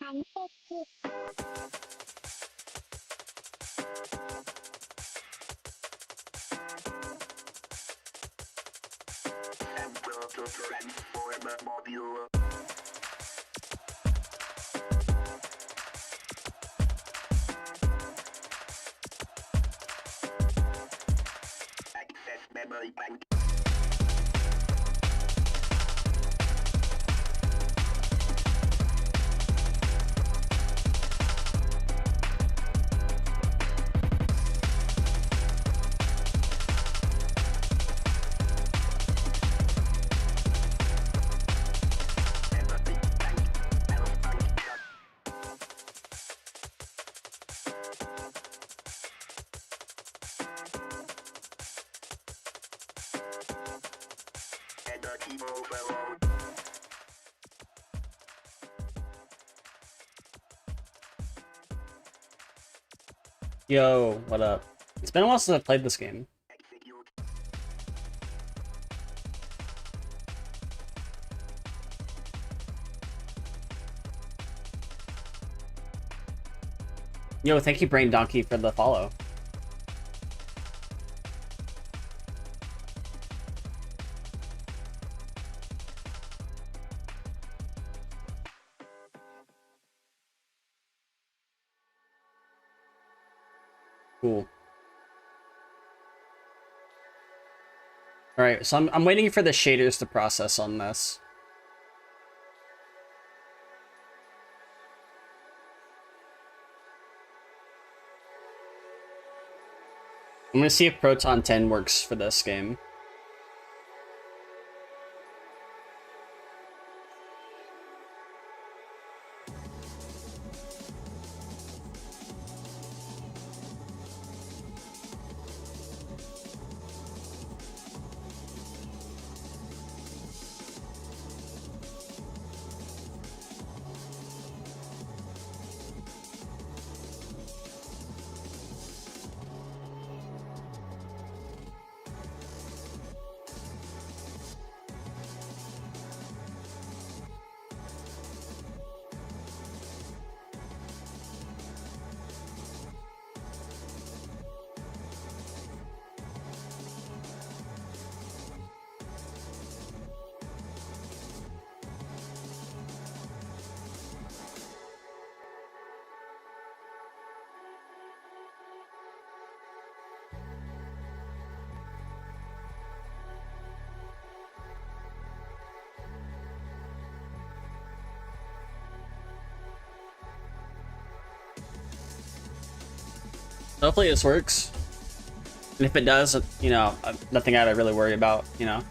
Memory bank. Yo, what up? It's been a while since I've played this game. Yo, thank you, Brain Donkey, for the follow. Cool. Alright, so I'm waiting for the shaders to process on this. I'm gonna see if Proton 10 works for this game. Hopefully this works. And if it does, you know, nothing I gotta really worry about, you know.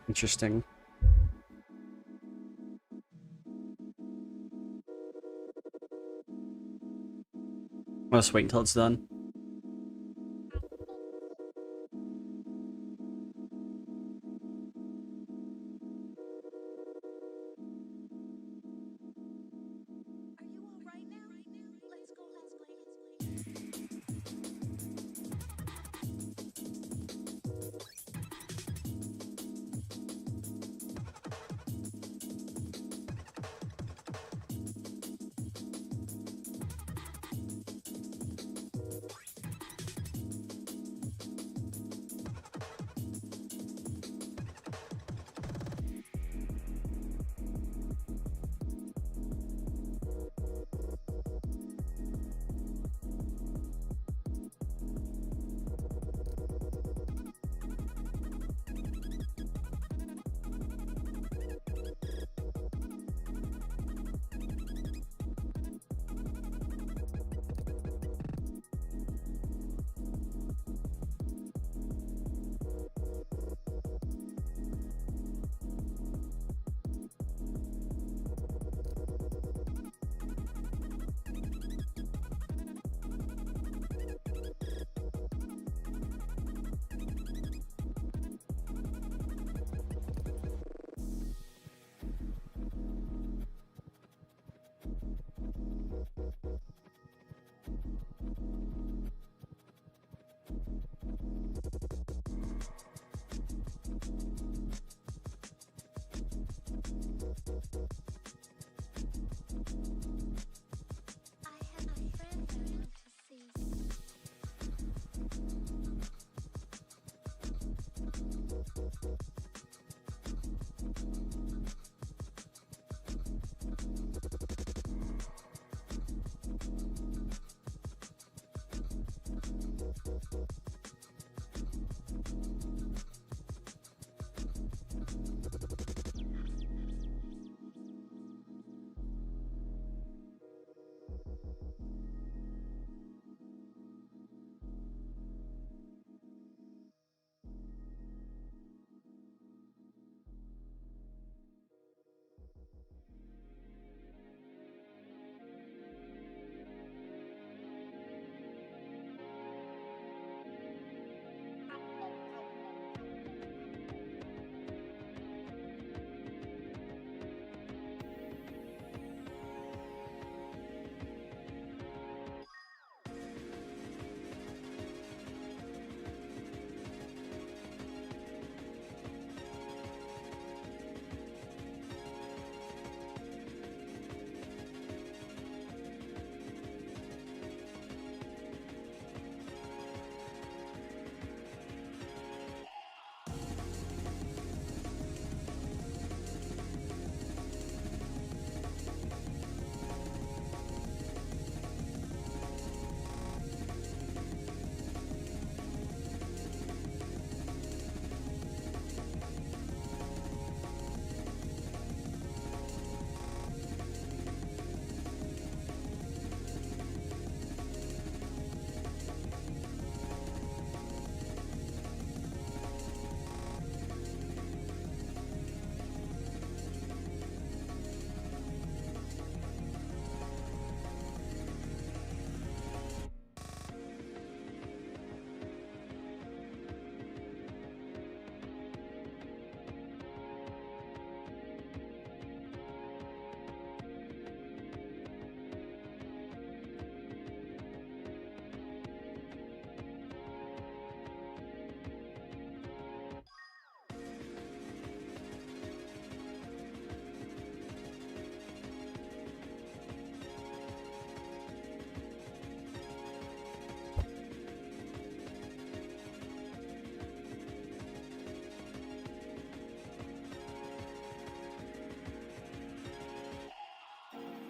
Interesting. I'll just wait until it's done.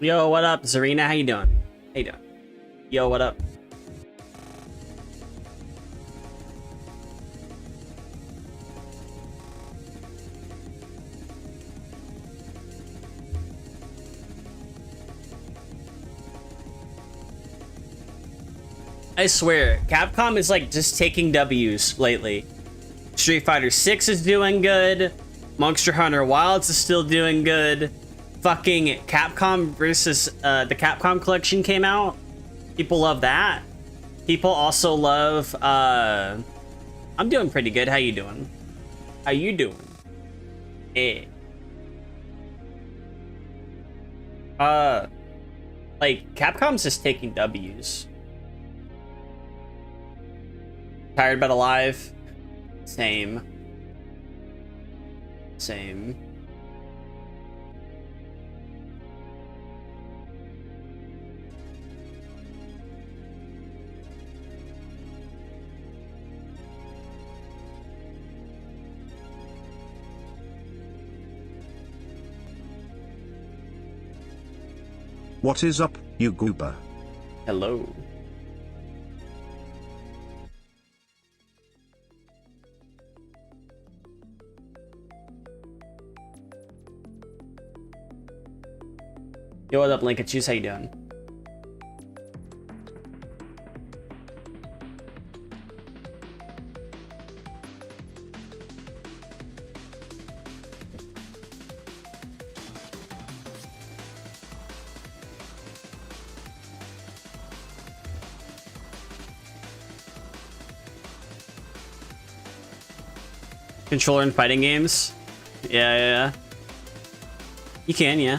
Yo, what up, Zarina? How you doing? How you doing? Yo, what up? I swear, Capcom is like just taking W's lately. Street Fighter 6 is doing good. Monster Hunter Wilds is still doing good. Fucking Capcom versus the Capcom collection came out. People love that. People also love I'm doing pretty good. How you doing? How you doing? Eh. Like Capcom's just taking W's. Tired but alive. Same. Same. What is up, you goober? Hello. Yo, what up, Linkachus? How you doing? Controller in fighting games? Yeah. You can, yeah.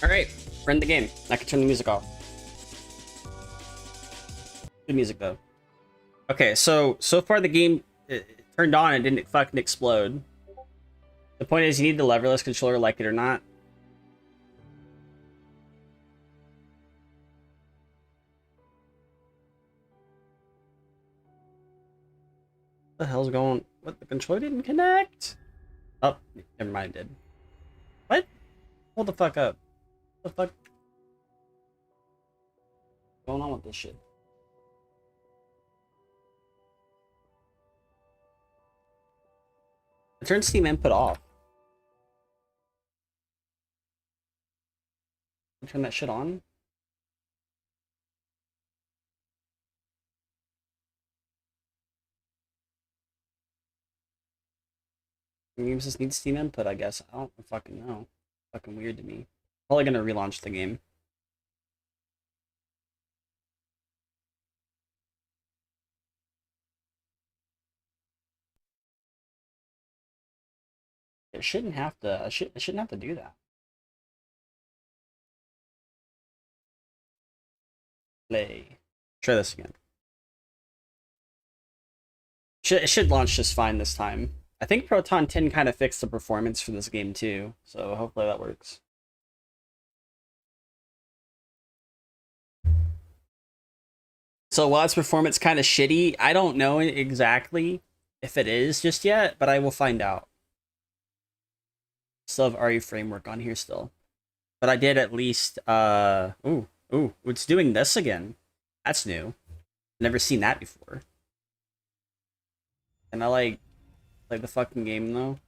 Alright, we're in the game. I can turn the music off. Good music though. Okay, so far the game it turned on and didn't fucking explode. The point is you need the leverless controller, like it or not. What the hell's going? What, the controller didn't connect? Oh, never mind, it did. What? Hold the fuck up. What the fuck? What's going on with this shit? I turned Steam input off. Turn that shit on. Games just need Steam input, I guess. I don't fucking know. Fucking weird to me. Probably gonna relaunch the game. It shouldn't have to. I shouldn't have to do that. Play. Try this again. It should launch just fine this time. I think Proton 10 kind of fixed the performance for this game too, so hopefully that works. So while its performance kind of shitty, I don't know exactly if it is just yet, but I will find out. Still have RE framework on here still. But I did at least ooh, it's doing this again. That's new. Never seen that before. And I like the fucking game though.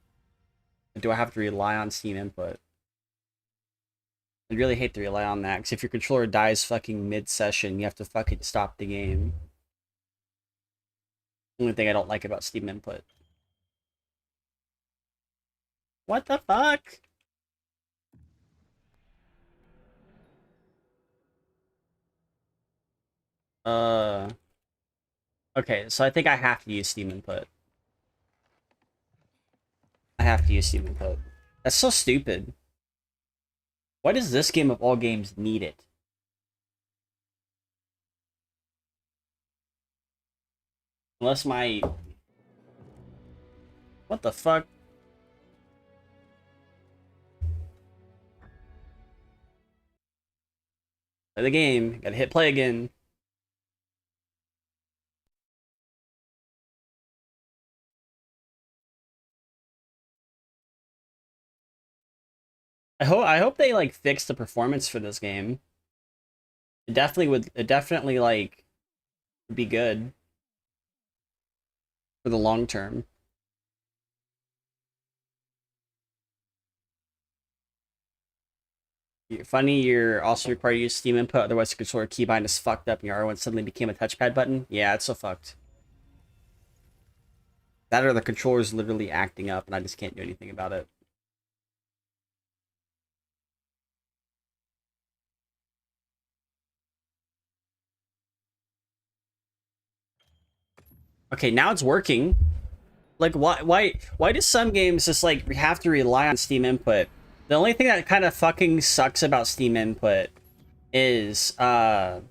Or do I have to rely on Steam input? I'd really hate to rely on that, because if your controller dies fucking mid-session, you have to fucking stop the game. Only thing I don't like about Steam input. What the fuck? Okay, so I think I have to use Steam input. I have to use Steam input. That's so stupid. Why does this game of all games need it? Unless my... What the fuck? Play the game. Gotta hit play again. I hope they like fix the performance for this game. It definitely like be good for the long term. Funny, you're also required to use Steam input, otherwise the controller keybind is fucked up and your R1 suddenly became a touchpad button. Yeah, it's so fucked. That or the controller's literally acting up and I just can't do anything about it. Okay, now it's working. Like, why do some games just, like, have to rely on Steam input? The only thing that kind of fucking sucks about Steam input is, when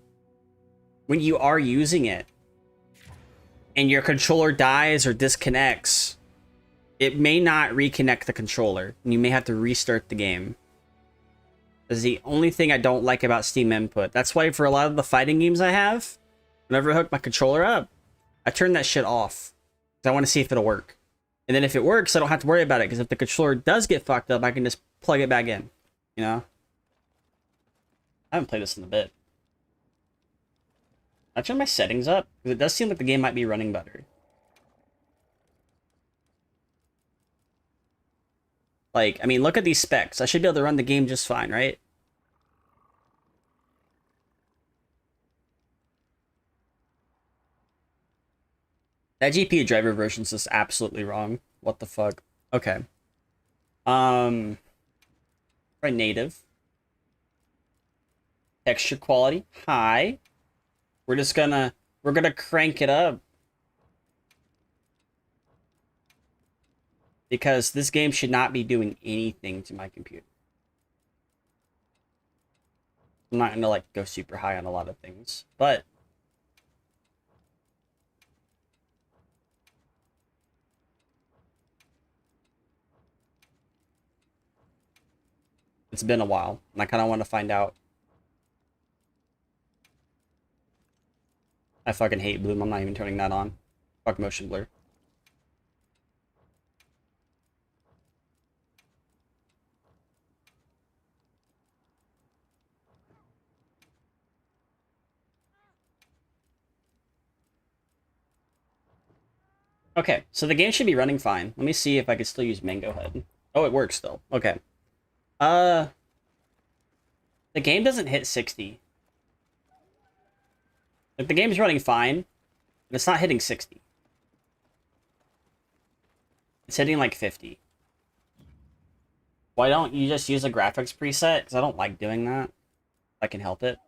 you are using it, and your controller dies or disconnects, it may not reconnect the controller, and you may have to restart the game. That's the only thing I don't like about Steam input. That's why for a lot of the fighting games I have, whenever I hook my controller up, I turn that shit off. Because I want to see if it'll work. And then if it works, I don't have to worry about it. Because if the controller does get fucked up, I can just plug it back in. You know? I haven't played this in a bit. I turn my settings up. Because it does seem like the game might be running better. Like, I mean, look at these specs. I should be able to run the game just fine, right? That GPU driver version is just absolutely wrong. What the fuck? Okay. Right, native. Texture quality, high. We're gonna crank it up. Because this game should not be doing anything to my computer. I'm not gonna like go super high on a lot of things, but it's been a while, and I kind of want to find out. I fucking hate Bloom. I'm not even turning that on. Fuck motion blur. Okay, so the game should be running fine. Let me see if I can still use Mango Head. Oh, it works still. Okay. The game doesn't hit 60. Like, the game's running fine, but it's not hitting 60. It's hitting like 50. Why don't you just use a graphics preset? Because I don't like doing that. If I can help it.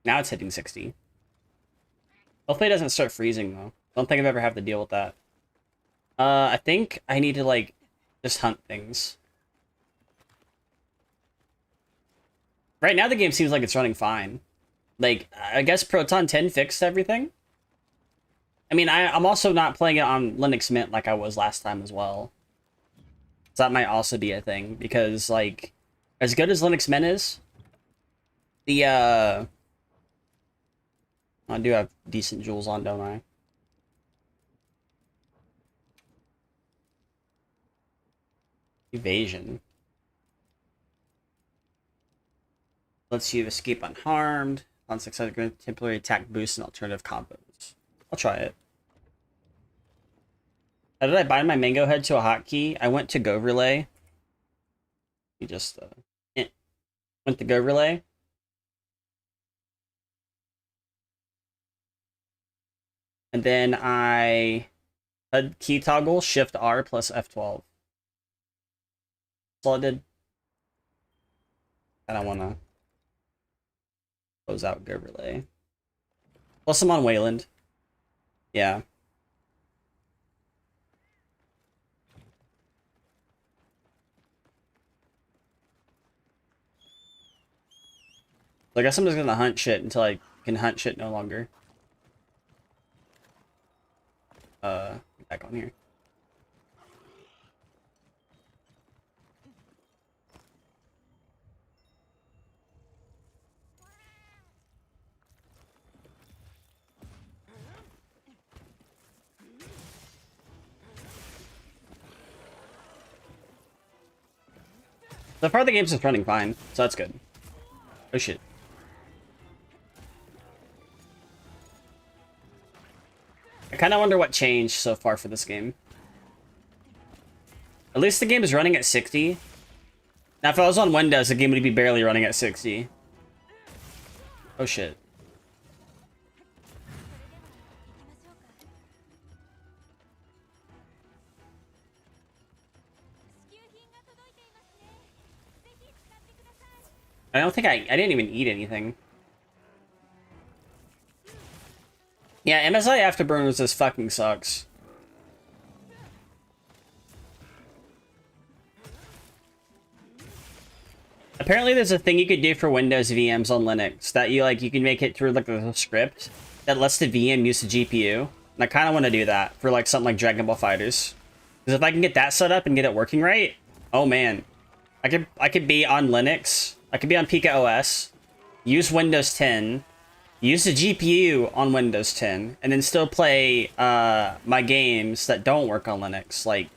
Now it's hitting 60. Hopefully it doesn't start freezing, though. I don't think I've ever had to deal with that. I think I need to, like, just hunt things. Right now the game seems like it's running fine. Like, I guess Proton 10 fixed everything? I mean, I'm also not playing it on Linux Mint like I was last time as well. So that might also be a thing, because, like, as good as Linux Mint is, the, I do have decent jewels on, don't I? Evasion. Lets you escape unharmed. On success, temporary attack boost and alternative combos. I'll try it. How did I bind my Mango Head to a hotkey? I went to Go Relay. You just went to Go Relay. And then I had key toggle Shift R plus F12. That's all I did. And I want to close out Go Relay. Plus I'm on Wayland. Yeah. So I guess I'm just gonna hunt shit until I can hunt shit no longer. Back on here. So far the game's just running fine, so that's good. Oh shit. I kind of wonder what changed so far for this game. At least the game is running at 60. Now, if I was on Windows, the game would be barely running at 60. Oh, shit. I don't think I didn't even eat anything. Yeah, MSI Afterburners just fucking sucks. Apparently there's a thing you could do for Windows VMs on Linux that you can make it through like a script that lets the VM use the GPU. And I kind of want to do that for like something like Dragon Ball FighterZ. Because if I can get that set up and get it working right, oh man. I could be on Linux, I could be on Pika OS, use Windows 10, use the GPU on Windows 10, and then still play my games that don't work on Linux, like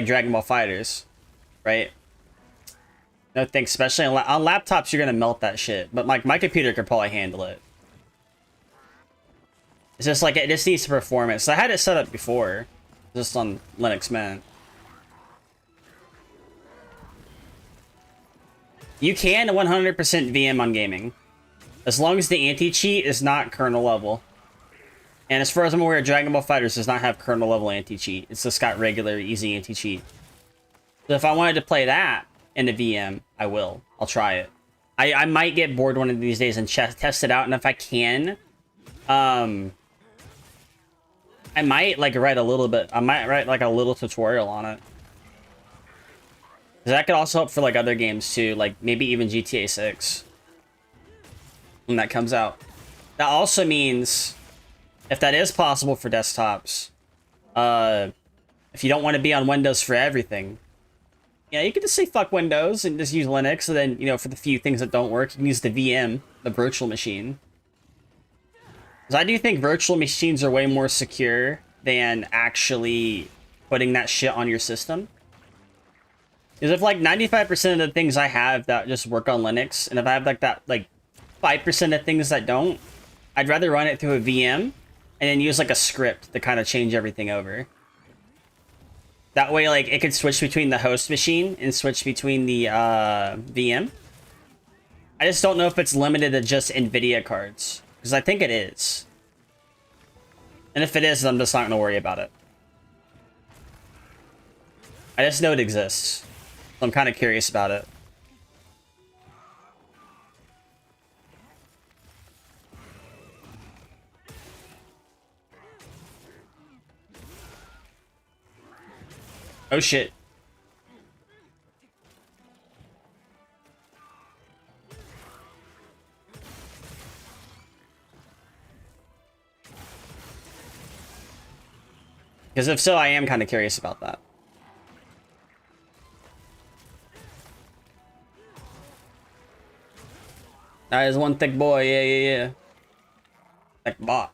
Dragon Ball FighterZ, right? No thanks, especially on laptops, you're gonna melt that shit. But my computer could probably handle it. It's just like, it just needs performance. So I had it set up before, just on Linux Mint. You can 100% VM on gaming, as long as the anti-cheat is not kernel level. And as far as I'm aware, Dragon Ball FighterZ does not have kernel level anti-cheat. It's just got regular, easy anti-cheat. So if I wanted to play that in the VM, I will. I'll try it. I might get bored one of these days and test it out, and if I can, I might like write a little bit. I might write like a little tutorial on it. That could also help for like other games too, like maybe even GTA 6 when that comes out. That also means, if that is possible for desktops, if you don't want to be on Windows for everything, Yeah, you could just say fuck Windows and just use Linux, and then, you know, for the few things that don't work, you can use the VM, the virtual machine. Because I do think virtual machines are way more secure than actually putting that shit on your system. Because if like 95% of the things I have that just work on Linux, and if I have like that like 5% of things that don't, I'd rather run it through a VM and then use like a script to kind of change everything over. That way, like, it could switch between the host machine and switch between the VM. I just don't know if it's limited to just NVIDIA cards, because I think it is. And if it is, I'm just not going to worry about it. I just know it exists. So I'm kind of curious about it. Oh shit. Because if so, I am kind of curious about that. That is one thick boy, yeah. Thick bot.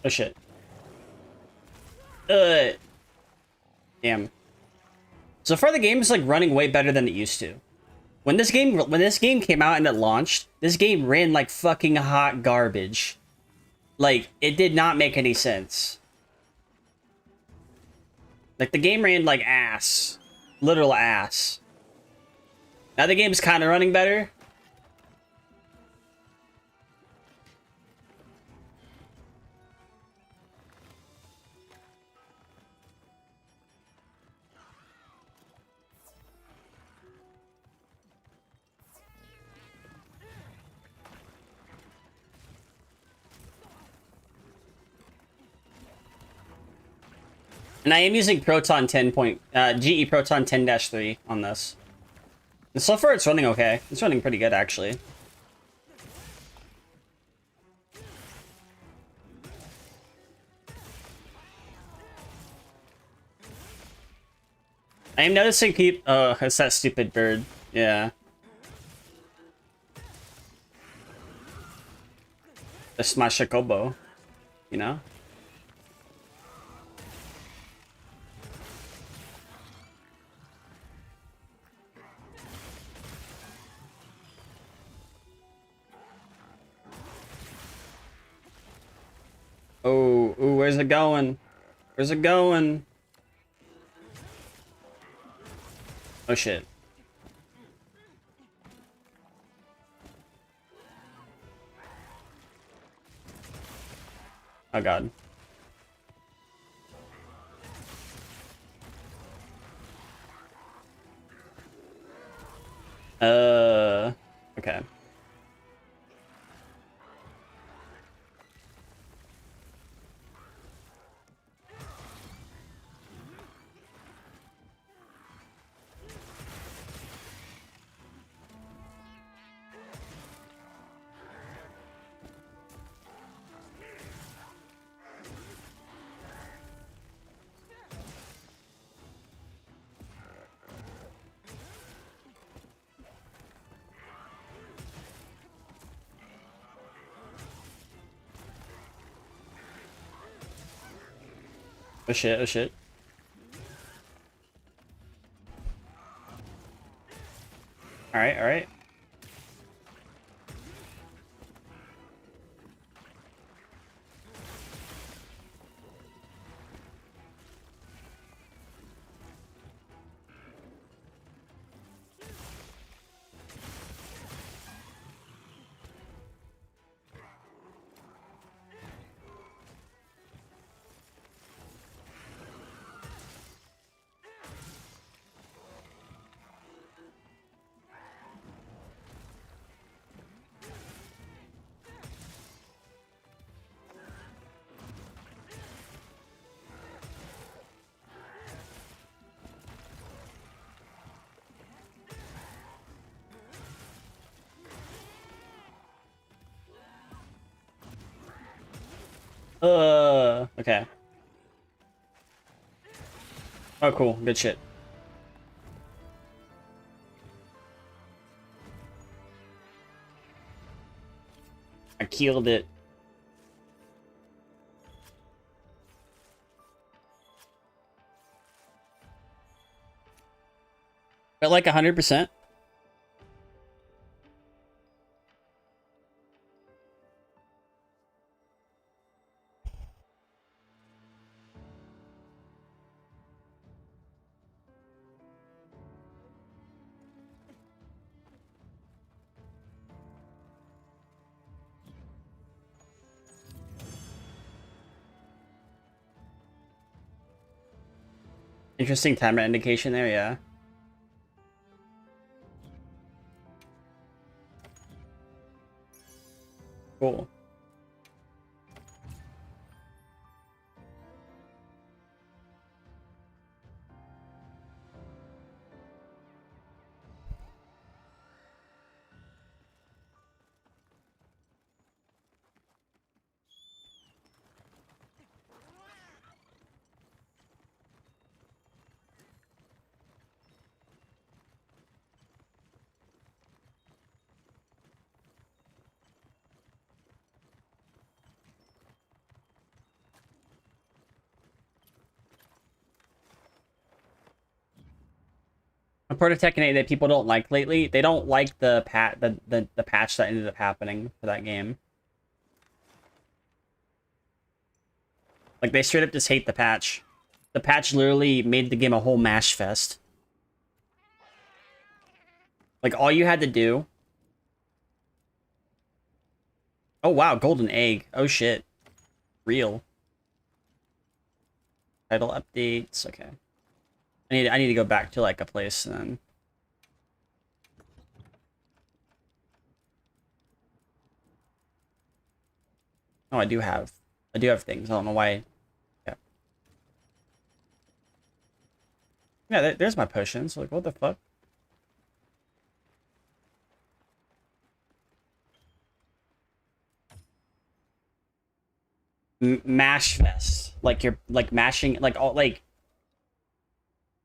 Oh shit. Damn. So far the game is like running way better than it used to. When this game came out and it launched, this game ran like fucking hot garbage. Like, it did not make any sense. Like, the game ran like ass. Literal ass. Now the game's kind of running better. And I am using Proton 10 point, GE Proton 10-3 on this. And so far it's running okay. It's running pretty good, actually. I am noticing people. Oh, it's that stupid bird. Yeah. It's my Shakobo. You know? Oh, ooh, where's it going? Where's it going? Oh shit. Oh god. Okay. Oh shit, oh shit. Alright, alright. Okay. Oh, cool. Good shit. I killed it. But like 100%. Interesting timer indication there, yeah. Cool. A part of Tekken 8 that people don't like lately, they don't like the patch that ended up happening for that game. Like, they straight up just hate the patch. The patch literally made the game a whole mash fest. Like, all you had to do... Oh, wow, golden egg. Oh, shit. Real. Title updates, okay. I need to go back to, like, a place, and then... Oh, I do have things. I don't know why. Yeah. Yeah, there's my potions. Like, what the fuck? Mash fest. Like, you're, like, mashing, like, all, like...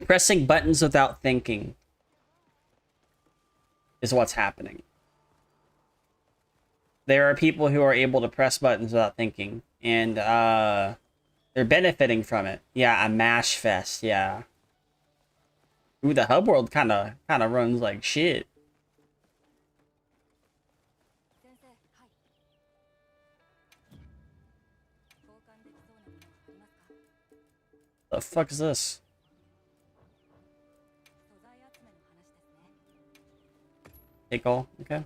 Pressing buttons without thinking is what's happening. There are people who are able to press buttons without thinking, and they're benefiting from it. Yeah, a mash fest. Yeah. Ooh, the hub world kind of runs like shit. The fuck is this? Take all. Okay.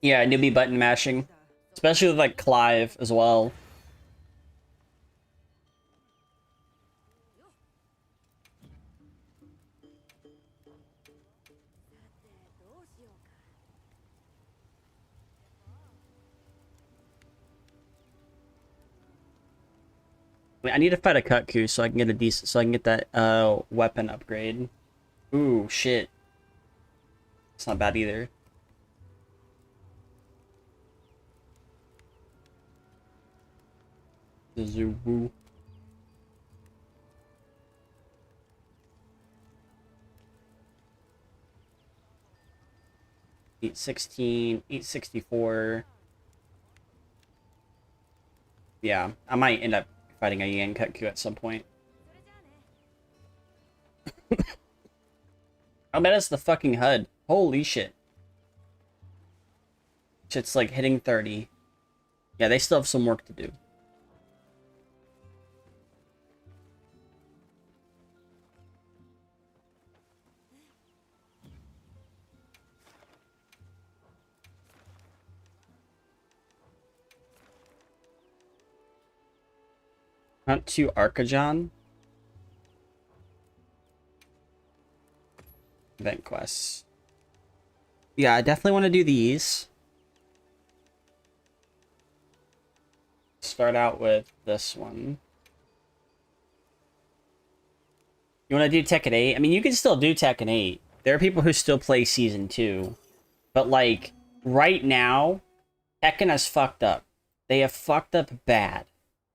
Yeah, newbie button mashing. Especially with, like, Clive as well. I need to fight a Kutku so I can get a decent, so I can get that weapon upgrade. Ooh, shit. It's not bad either. The Zoo. 816, 864. Yeah, I might end up fighting a Yan Kutku at some point. I bet it's the fucking HUD. Holy shit. Shit's like hitting 30. Yeah, they still have some work to do. Hunt to Archajon. Event quests. Yeah, I definitely want to do these. Start out with this one. You want to do Tekken 8? I mean, you can still do Tekken 8. There are people who still play Season 2. But, like, right now, Tekken has fucked up. They have fucked up bad,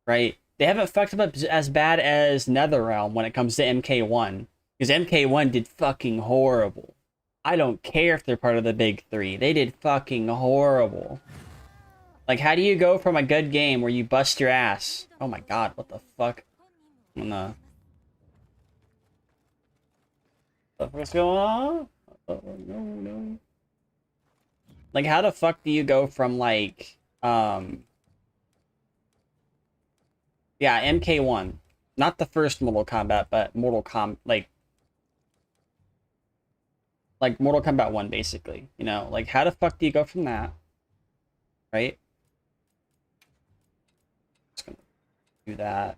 right? They haven't fucked up as bad as NetherRealm when it comes to MK1. Because MK1 did fucking horrible. I don't care if they're part of the big three. They did fucking horrible. Like, how do you go from a good game where you bust your ass? Oh my god, what the fuck? I'm gonna... What's going on? Oh, no. Like, how the fuck do you go from, like, yeah, MK1. Not the first Mortal Kombat, but like Mortal Kombat 1, basically. You know, like, how the fuck do you go from that? Right? Just gonna do that.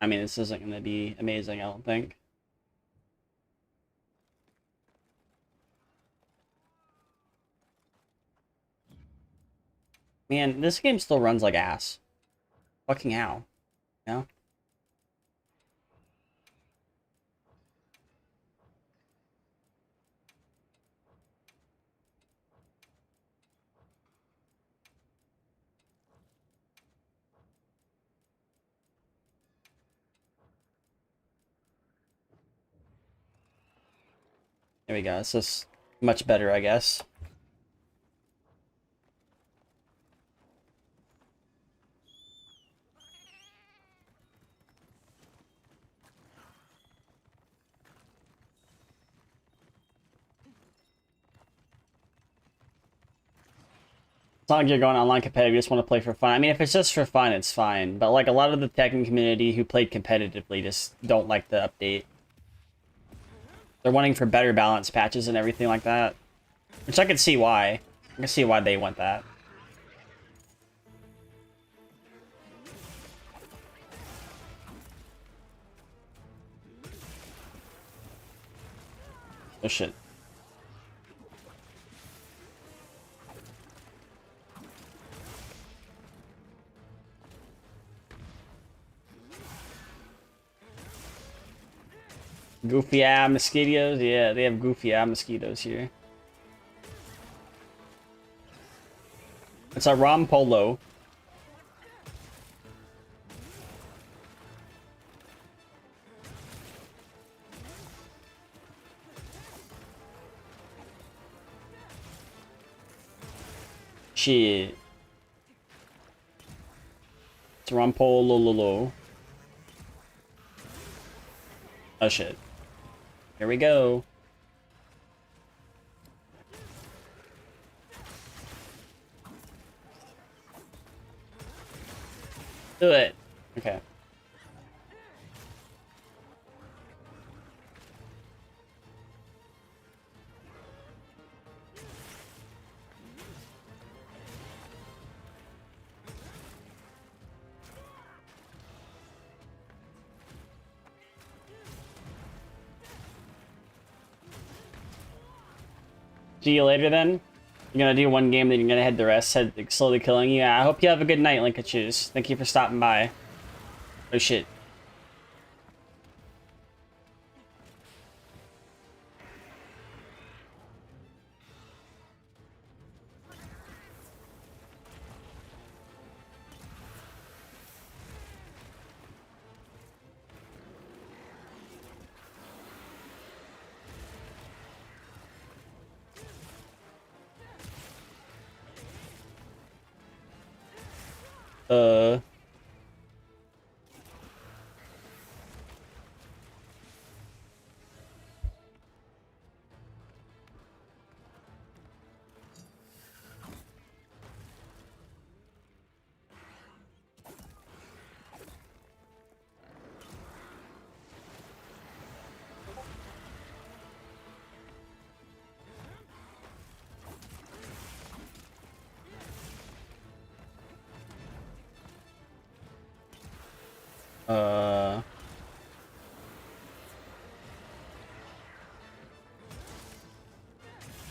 I mean, this isn't gonna be amazing, I don't think. Man, this game still runs like ass. Fucking how? You know? There we go. This is much better, I guess. It's not like you're going online competitive, you just want to play for fun. I mean, if it's just for fun, it's fine. But, like, a lot of the Tekken community who played competitively just don't like the update. They're wanting for better balance patches and everything like that. Which I can see why. I can see why they want that. Oh shit. Goofy eye mosquitoes? Yeah, they have goofy eye mosquitoes here. It's a Rom Polo. Shit. It's a Rom Polo. Oh shit. Here we go. Do it. Okay. See you later then. You're gonna do one game, then you're gonna head the rest, head slowly killing you. Yeah, I hope you have a good night, Linkachoose. Thank you for stopping by. Oh shit. Uh.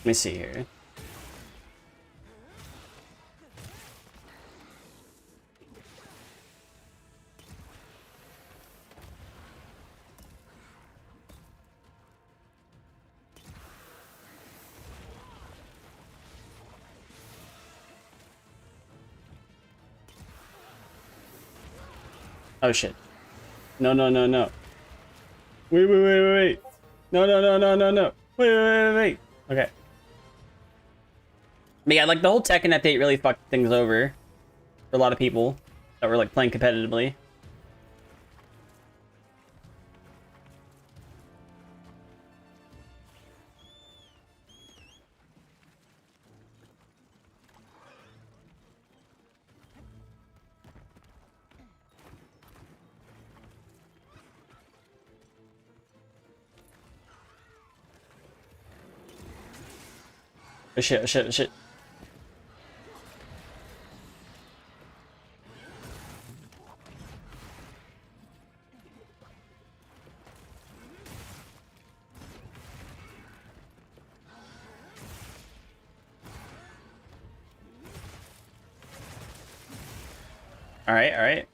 Let me see here. Oh shit. No, no, no, no. Wait, wait, wait, wait, wait. No, no, no, no, no, no. Wait, wait, wait, wait. Okay. But yeah, like the whole Tekken update really fucked things over for a lot of people that were like playing competitively. Oh shit, oh shit, oh shit. Alright, alright.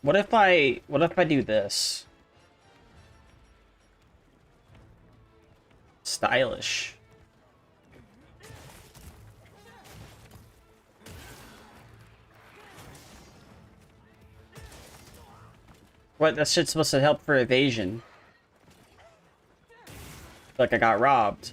What if I do this? Stylish. What? That shit's supposed to help for evasion. Like I got robbed.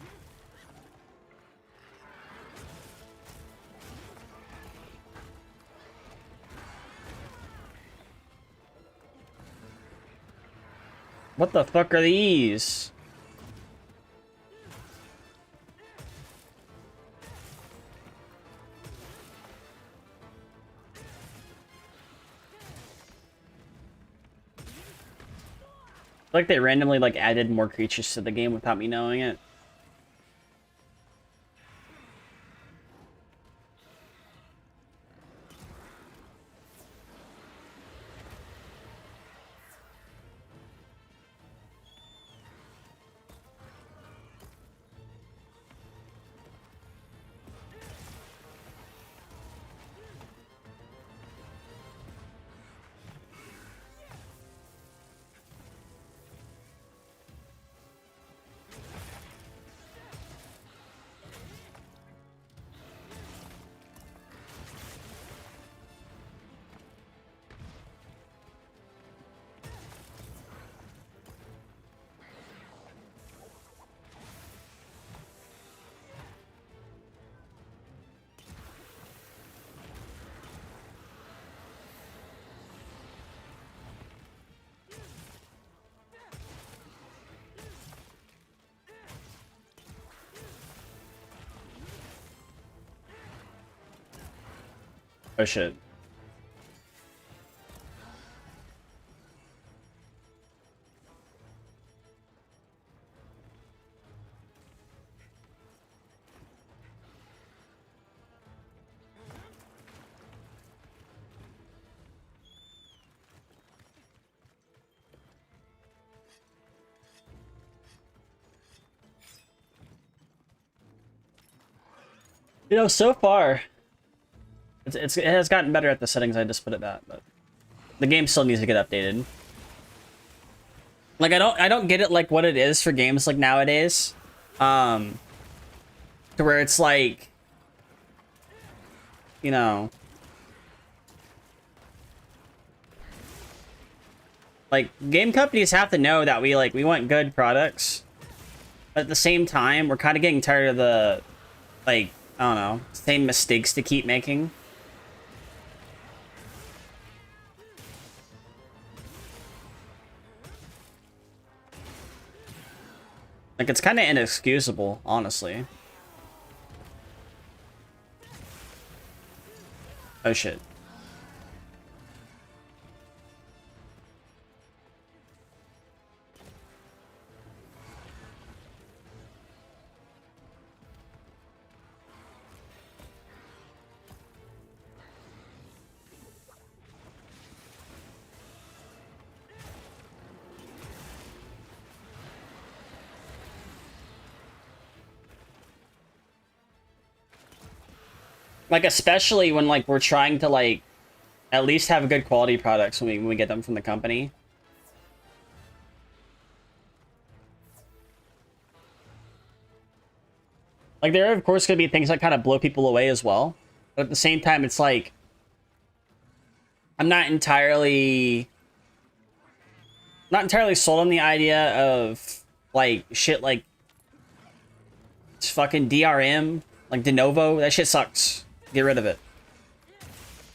What the fuck are these? Like they randomly like added more creatures to the game without me knowing it. Oh shit. You know, so far, it has gotten better at the settings. I just put it that, but the game still needs to get updated. Like I don't get it like what it is for games like nowadays, to where it's like, you know, like game companies have to know that we want good products, but at the same time we're kind of getting tired of the, like, I don't know, same mistakes to keep making. Like, it's kind of inexcusable, honestly. Oh, shit. Like, especially when, like, we're trying to, like, at least have good quality products when we get them from the company. Like, there are, of course, going to be things that kind of blow people away as well. But at the same time, it's like, I'm not entirely sold on the idea of, like, shit like it's fucking DRM, like de novo. That shit sucks. Get rid of it.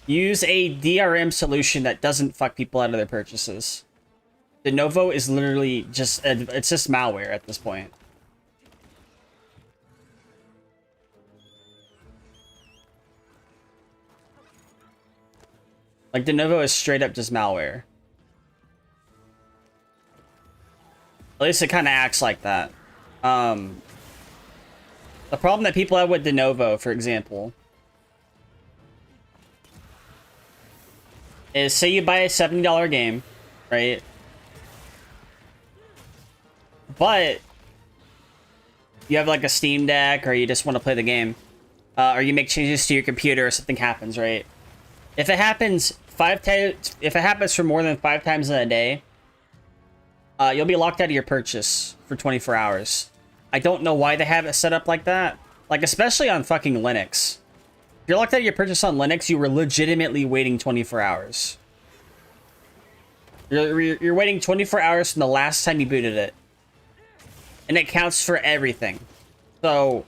Use a DRM solution that doesn't fuck people out of their purchases. De novo is literally just, it's just malware at this point. Like, de novo is straight up just malware. At least it kind of acts like that. The problem that people have with de novo, for example, is say you buy a $70 game, right? But you have like a Steam Deck, or you just want to play the game, or you make changes to your computer, or something happens, right? If it happens if it happens for more than 5 times in a day, you'll be locked out of your purchase for 24 hours. I don't know why they have it set up like that. Like, especially on fucking Linux. If you're locked out of your purchase on Linux, you were legitimately waiting 24 hours. You're waiting 24 hours from the last time you booted it. And it counts for everything. So,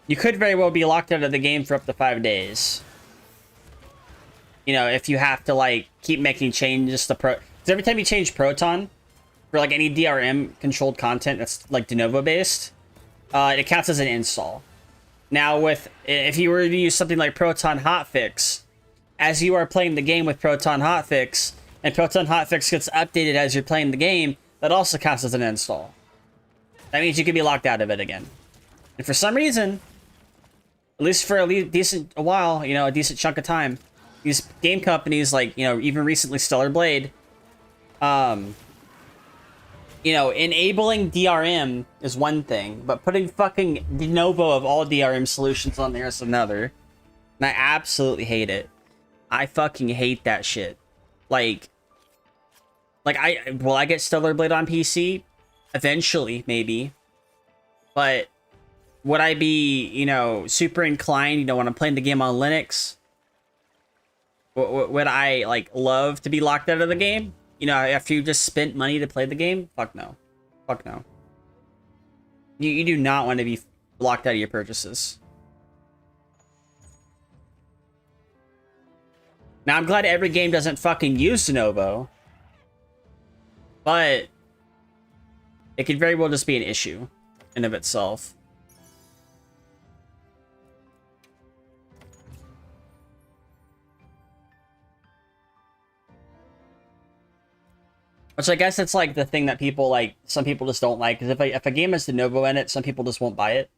you could very well be locked out of the game for up to 5 days. You know, if you have to, like, keep making changes to Because every time you change Proton, for, like, any DRM-controlled content that's, like, de novo based, it counts as an install. Now, if you were to use something like Proton Hotfix, as you are playing the game with Proton Hotfix, and Proton Hotfix gets updated as you're playing the game, that also counts as an install. That means you can be locked out of it again. And for some reason, at least for a while, you know, a decent chunk of time, these game companies, like, you know, even recently Stellar Blade, you know, enabling DRM is one thing, but putting fucking de novo of all DRM solutions on there is another. And I absolutely hate it. I fucking hate that shit. Like will I get Stellar Blade on PC? Eventually, maybe. But would I be, you know, super inclined, you know, when I'm playing the game on Linux? Would I, like, love to be locked out of the game? You know, after you just spent money to play the game? Fuck no. Fuck no. You do not want to be locked out of your purchases. Now, I'm glad every game doesn't fucking use de novo. But it could very well just be an issue in of itself. Which I guess it's like the thing that people like, some people just don't like, because if a game has de novo in it, some people just won't buy it.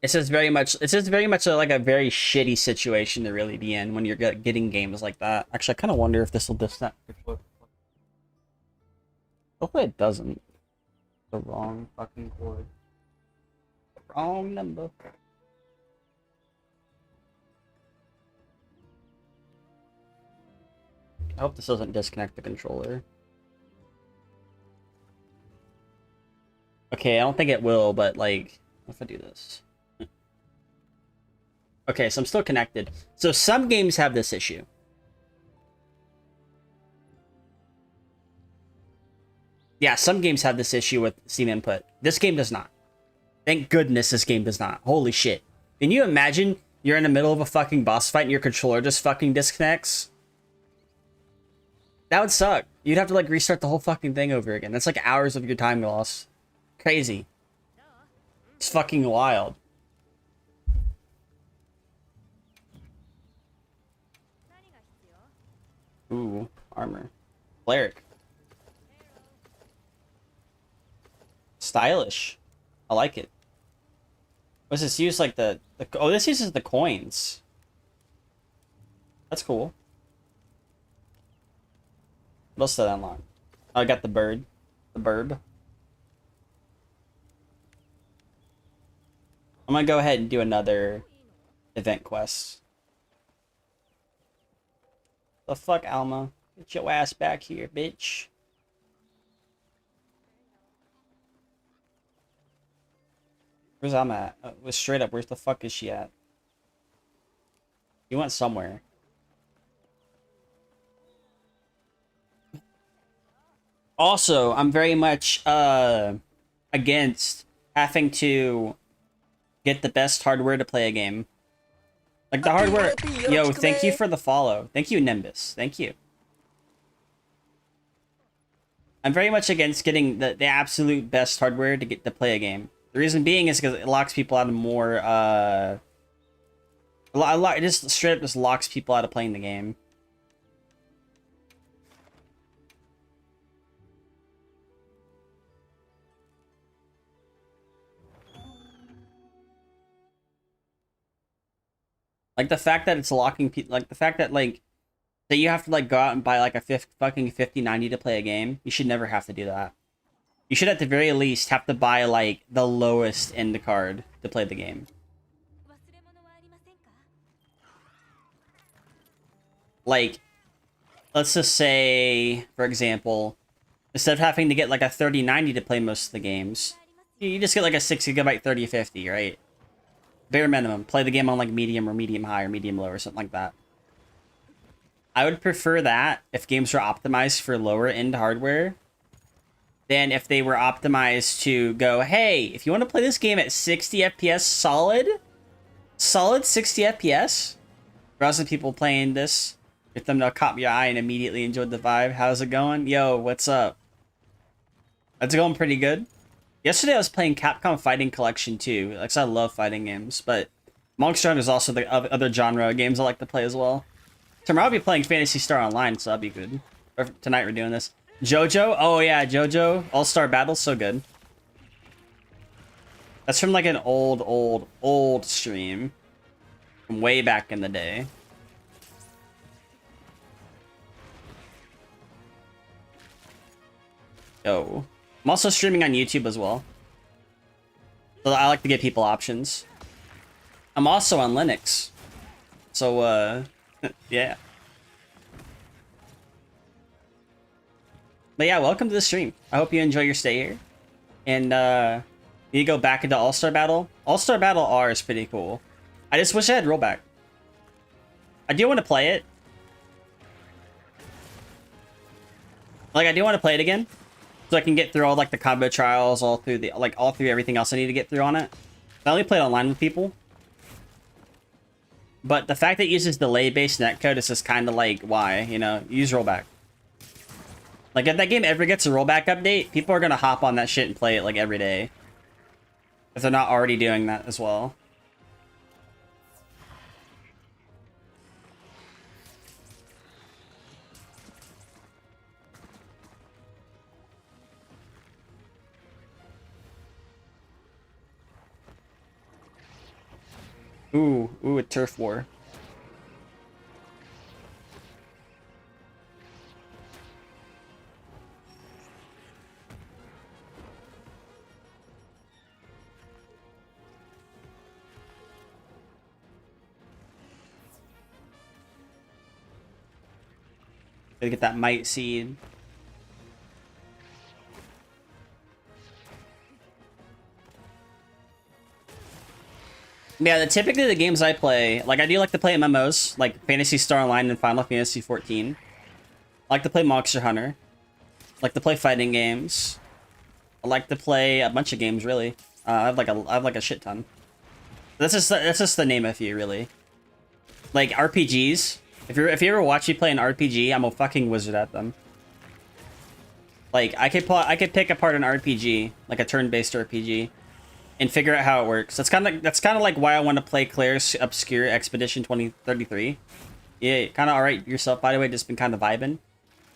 It's just very much. It's just very much like a very shitty situation to really be in when you're getting games like that. Actually, I kind of wonder if this will disconnect. Hopefully it doesn't. The wrong fucking cord. Wrong number. I hope this doesn't disconnect the controller. Okay, I don't think it will, but like, what if I do this? Okay, so I'm still connected. So some games have this issue. Yeah, some games have this issue with Steam input. This game does not. Thank goodness this game does not. Holy shit. Can you imagine you're in the middle of a fucking boss fight and your controller just fucking disconnects? That would suck. You'd have to like restart the whole fucking thing over again. That's like hours of your time lost. Crazy. It's fucking wild. Ooh, armor. Cleric. Stylish. I like it. What's this use? Like the oh, this uses the coins. That's cool. What else did I unlock? Oh, I got the bird. The burb. I'm gonna go ahead and do another event quest. The fuck, Alma? Get your ass back here, bitch. Where's Alma at? Straight up, where's the fuck is she at? You went somewhere. Also, I'm very much against having to get the best hardware to play a game. Like the hardware. Yo, thank you for the follow. Thank you, Nimbus. Thank you. I'm very much against getting the absolute best hardware to get to play a game. The reason being is because it locks people out of more it just straight up just locks people out of playing the game. Like the fact that it's locking people, like the fact that like that you have to like go out and buy like a fucking 5090 to play a game. You should never have to do that. You should at the very least have to buy like the lowest end card to play the game. Like, let's just say, for example, instead of having to get like a 3090 to play most of the games, you just get like a 6 GB 3050, right? Bare minimum. Play the game on like medium or medium high or medium low or something like that. I would prefer that if games were optimized for lower end hardware than if they were optimized to go, hey, if you want to play this game at 60 FPS solid 60 FPS, browsing people playing this, your thumbnail caught your eye and immediately enjoyed the vibe. How's it going? Yo, what's up? It's going pretty good. Yesterday I was playing Capcom Fighting Collection 2. Like, I love fighting games, but Monster Hunter is also the other genre of games I like to play as well. Tomorrow I'll be playing Phantasy Star Online, so that'll be good. Or tonight we're doing this. JoJo? Oh yeah, JoJo. All-Star Battle, so good. That's from like an old stream. From way back in the day. Yo. I'm also streaming on YouTube as well. So I like to give people options. I'm also on Linux. So, yeah. But yeah, welcome to the stream. I hope you enjoy your stay here. And, you go back into All-Star Battle. All-Star Battle R is pretty cool. I just wish I had rollback. I do want to play it. Like, I do want to play it again. So I can get through all, like, the combo trials, all through everything else I need to get through on it. I only play it online with people. But the fact that it uses delay-based netcode is just kind of like, why? You know, use rollback. Like, if that game ever gets a rollback update, people are going to hop on that shit and play it, like, every day. If they're not already doing that as well. Ooh, a turf war. Gotta get that might seed. Yeah, typically the games I play, like I do like to play MMOs, like Phantasy Star Online and Final Fantasy 14. I like to play Monster Hunter. I like to play fighting games. I like to play a bunch of games, really. I have like a shit ton. That's just to name a few, really. Like RPGs. If you ever watch me play an RPG, I'm a fucking wizard at them. Like I could pick apart an RPG, like a turn-based RPG, and figure out how it works. That's kind of like why I want to play Claire's Obscure Expedition 2033. Yeah, kind of alright yourself, by the way. Just been kind of vibing.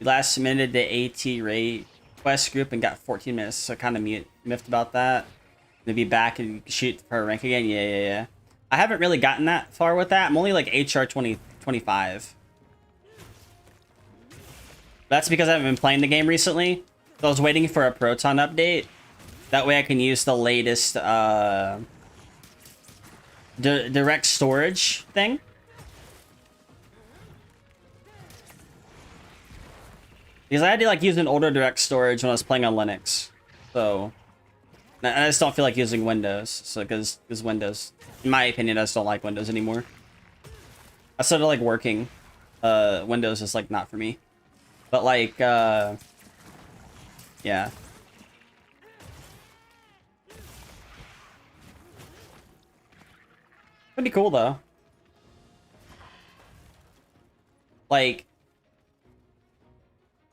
You last submitted the AT Ray quest group and got 14 minutes, so kind of miffed about that. Maybe back and shoot for a rank again. Yeah. I haven't really gotten that far with that. I'm only like HR 2025. That's because I haven't been playing the game recently. So I was waiting for a Proton update. That way I can use the latest direct storage thing. Because I had to like use an older direct storage when I was playing on Linux. So I just don't feel like using Windows. So because Windows, in my opinion, I just don't like Windows anymore. I started like working. Windows is like not for me. But like yeah. Pretty cool though. Like,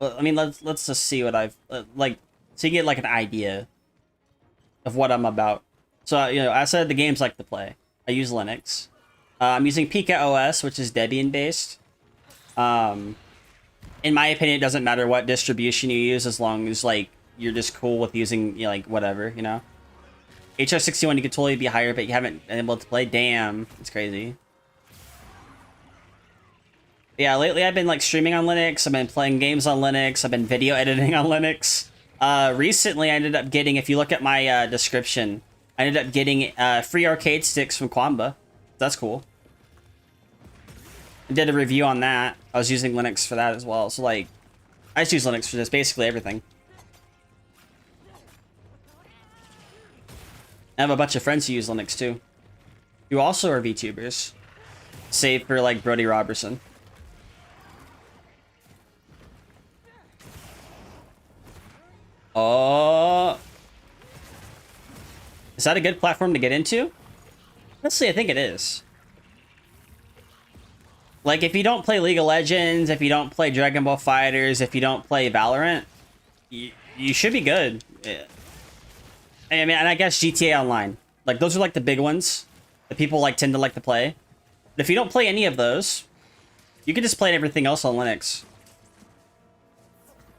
I mean, let's just see what I've like, so you get like an idea of what I'm about. So you know, I said the games I like to play. I use Linux. I'm using Pika OS, which is Debian based. In my opinion, it doesn't matter what distribution you use as long as like you're just cool with using, you know, like whatever, you know. HR61 you could totally be higher, but you haven't been able to play. Damn, it's crazy. Yeah, lately I've been like streaming on Linux. I've been playing games on Linux. I've been video editing on Linux. Recently I ended up getting, if you look at my description, I ended up getting free arcade sticks from Quamba. That's cool. I did a review on that. I was using Linux for that as well. So like, I just use Linux for just basically everything. I have a bunch of friends who use Linux too, who also are VTubers, save for like Brody Robertson. Oh, is that a good platform to get into? Honestly, I think it is. Like, if you don't play League of Legends, if you don't play Dragon Ball FighterZ, if you don't play Valorant, you should be good. Yeah. I mean, and I guess GTA Online. Like, those are like the big ones that people like tend to like to play. But if you don't play any of those, you can just play everything else on Linux.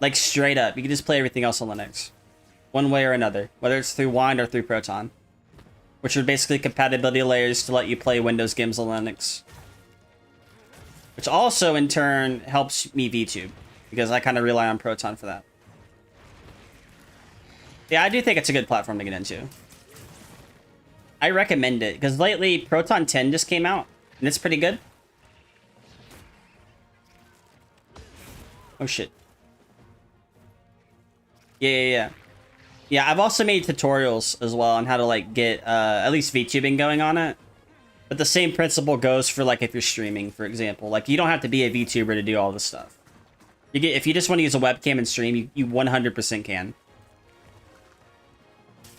Like, straight up, you can just play everything else on Linux. One way or another. Whether it's through Wine or through Proton. Which are basically compatibility layers to let you play Windows games on Linux. Which also, in turn, helps me VTube. Because I kind of rely on Proton for that. Yeah, I do think it's a good platform to get into. I recommend it. Because lately, Proton 10 just came out. And it's pretty good. Oh, shit. Yeah. Yeah, I've also made tutorials as well on how to, like, get, at least VTubing going on it. But the same principle goes for, like, if you're streaming, for example. Like, you don't have to be a VTuber to do all this stuff. If you just want to use a webcam and stream, you 100% can.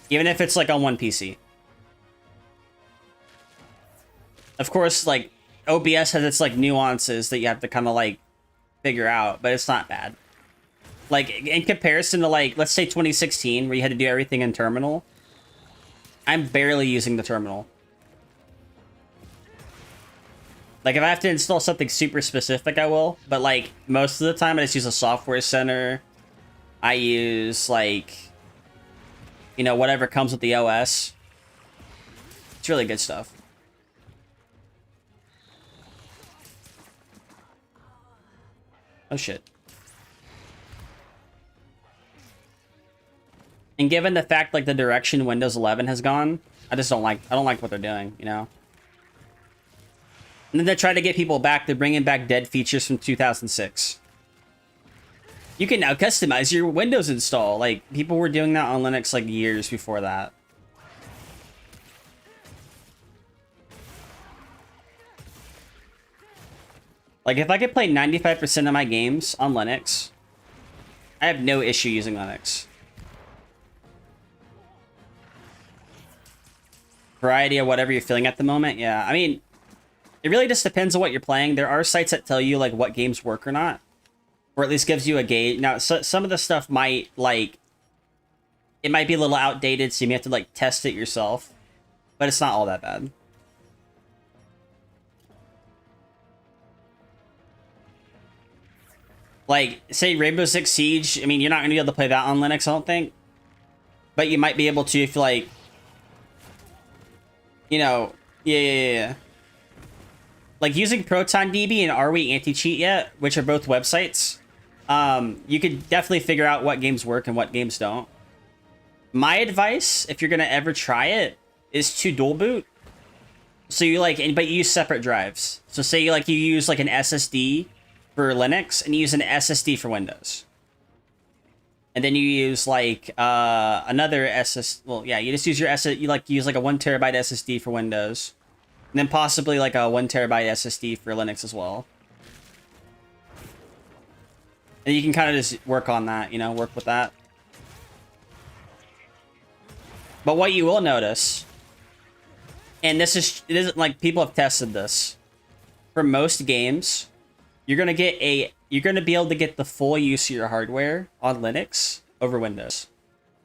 Even if it's, like, on one PC. Of course, like, OBS has its, like, nuances that you have to kind of, like, figure out. But it's not bad. Like, in comparison to, like, let's say 2016, where you had to do everything in terminal. I'm barely using the terminal. Like, if I have to install something super specific, I will. But, like, most of the time, I just use a software center. I use, like, you know, whatever comes with the OS. It's really good stuff. Oh shit. And given the fact like the direction Windows 11 has gone, I don't like what they're doing, you know? And then they try to get people back, they're bringing back dead features from 2006. You can now customize your Windows install. Like, people were doing that on Linux like years before that. Like, if I could play 95% of my games on Linux, I have no issue using Linux. Variety of whatever you're feeling at the moment, yeah. I mean, it really just depends on what you're playing. There are sites that tell you, like, what games work or not. Or at least gives you a gauge. Now, some of the stuff might, like... It might be a little outdated, so you may have to, like, test it yourself. But it's not all that bad. Like, say Rainbow Six Siege, I mean, you're not going to be able to play that on Linux, I don't think. But you might be able to if, like... You know, yeah. Like, using ProtonDB and Are We Anti-Cheat Yet, which are both websites, you could definitely figure out what games work and what games don't. My advice, if you're going to ever try it, is to dual boot. So you, like, but you use separate drives. So say, like, you use, like, an SSD for Linux, and you use an SSD for Windows. And then you use, like, another well, yeah, you just use your you use, like, a 1 terabyte SSD for Windows. And then possibly, like, a 1 terabyte SSD for Linux as well. And you can kind of just work on that, you know, work with that. But what you will notice, and it isn't like people have tested this, for most games, you're gonna be able to get the full use of your hardware on Linux over Windows.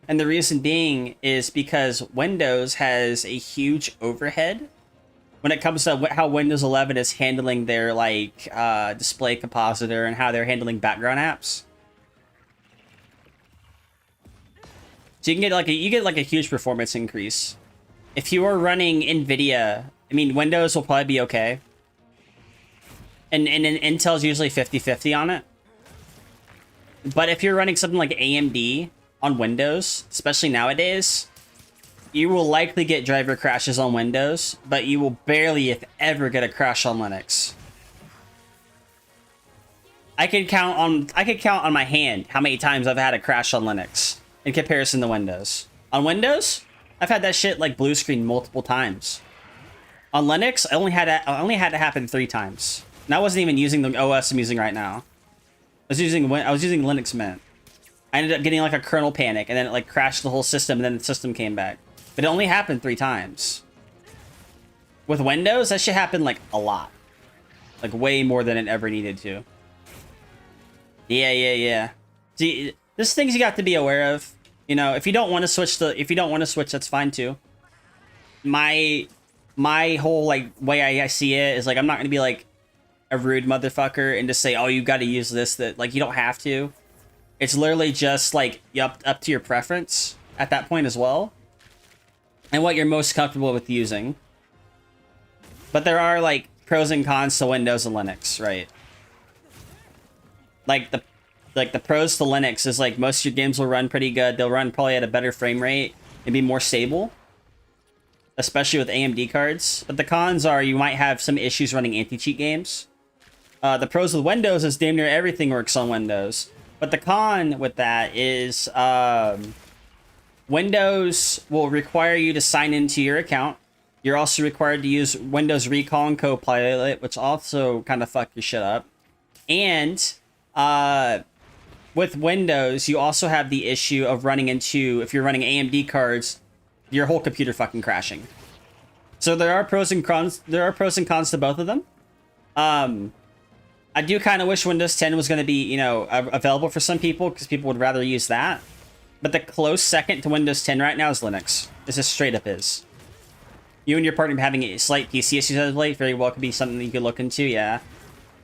And the reason being is because Windows has a huge overhead when it comes to how Windows 11 is handling their, like, display compositor and how they're handling background apps. So you can get like a huge performance increase. If you are running NVIDIA, I mean, Windows will probably be okay. And Intel's usually 50-50 on it. But if you're running something like AMD on Windows, especially nowadays, you will likely get driver crashes on Windows, but you will barely, if ever, get a crash on Linux. I could count on my hand how many times I've had a crash on Linux in comparison to Windows. On Windows, I've had that shit like blue screen multiple times. On Linux, I only had to happen 3 times. And I wasn't even using the OS I'm using right now. I was using Linux Mint. I ended up getting like a kernel panic, and then it like crashed the whole system, and then the system came back. But it only happened 3 times. With Windows, that shit happened like a lot. Like way more than it ever needed to. Yeah. See, there's things you got to be aware of. You know, if you don't want to switch, that's fine too. My whole like way I see it is like I'm not gonna be like a rude motherfucker and just say, oh, you got to use this. That like you don't have to. It's literally just like up to your preference at that point as well, and what you're most comfortable with using. But there are like pros and cons to Windows and Linux, right? Like the pros to Linux is like most of your games will run pretty good. They'll run probably at a better frame rate and be more stable, especially with AMD cards. But the cons are you might have some issues running anti-cheat games. The pros with Windows is damn near everything works on Windows. But the con with that is Windows will require you to sign into your account. You're also required to use Windows Recall and Copilot, which also kind of fuck your shit up. And with Windows, you also have the issue of running into, if you're running AMD cards, your whole computer fucking crashing. So there are pros and cons. There are pros and cons to both of them. I do kind of wish Windows 10 was going to be, you know, available for some people because people would rather use that. But the close second to Windows 10 right now is Linux. This just straight up is. You and your partner having a slight PC issues as of late very well could be something that you could look into, yeah.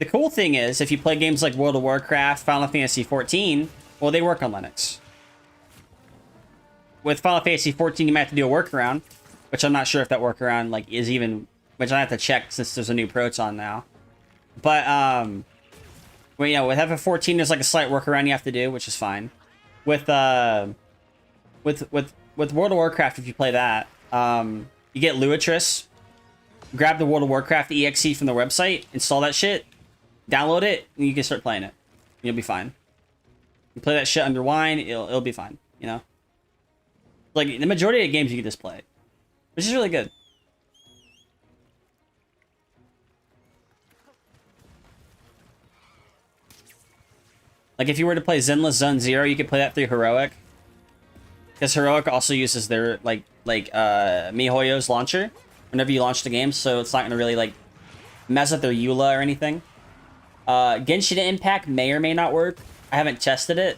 The cool thing is, if you play games like World of Warcraft, Final Fantasy XIV, well, they work on Linux. With Final Fantasy XIV, you might have to do a workaround, which I'm not sure if that workaround like is even, which I have to check since there's a new Proton now. But Well, yeah, with FF14, there's like a slight workaround you have to do, which is fine. With World of Warcraft, if you play that, you get Luatris, grab the World of Warcraft EXE from the website, install that shit, download it, and you can start playing it. You'll be fine. You play that shit under wine, it'll be fine, you know? Like, the majority of games you can just play, which is really good. Like, if you were to play Zenless Zone Zero, you could play that through Heroic. Because Heroic also uses their, MiHoYo's launcher whenever you launch the game, so it's not going to really, like, mess up their EULA or anything. Genshin Impact may or may not work. I haven't tested it.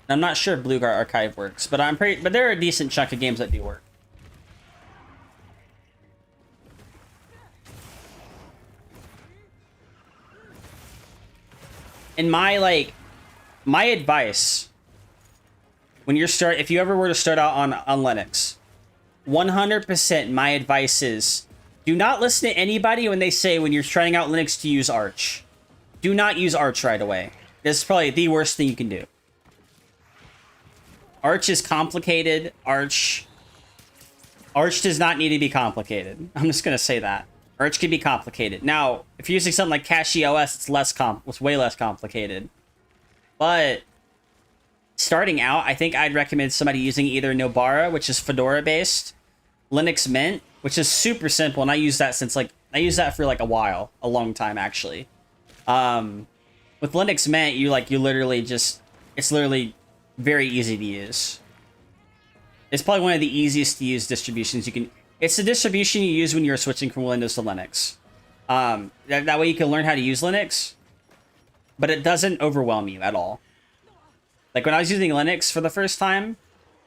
And I'm not sure if Blueguard Archive works, but but there are a decent chunk of games that do work. And my advice when if you ever were to start out on Linux, 100% my advice is do not listen to anybody when they say when you're trying out Linux to use Arch. Do not use Arch right away. This is probably the worst thing you can do. Arch is complicated. Arch does not need to be complicated. I'm just gonna say that. Arch can be complicated. Now, if you're using something like CachyOS, it's way less complicated. But starting out, I think I'd recommend somebody using either Nobara, which is Fedora based, Linux Mint, which is super simple, and I use that for like a long time actually. With Linux Mint, it's literally very easy to use. It's probably one of the easiest to use distributions you can. It's the distribution you use when you're switching from Windows to Linux. That way you can learn how to use Linux, but it doesn't overwhelm you at all. Like when I was using Linux for the first time,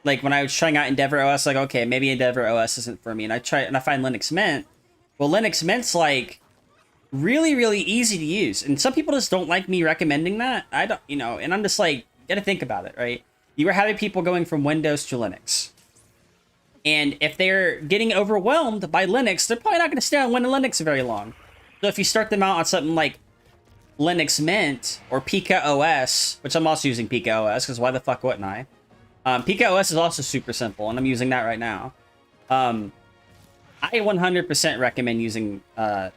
like when I was trying out Endeavor OS, like, okay, maybe Endeavor OS isn't for me. And I find Linux Mint. Well, Linux Mint's like really, really easy to use. And some people just don't like me recommending that. I don't, and I'm just like, you gotta think about it, right? You were having people going from Windows to Linux. And if they're getting overwhelmed by Linux, they're probably not going to stay on Linux very long. So if you start them out on something like Linux Mint or Pika OS, which I'm also using Pika OS, because why the fuck wouldn't I? Pika OS is also super simple, and I'm using that right now. I 100% recommend using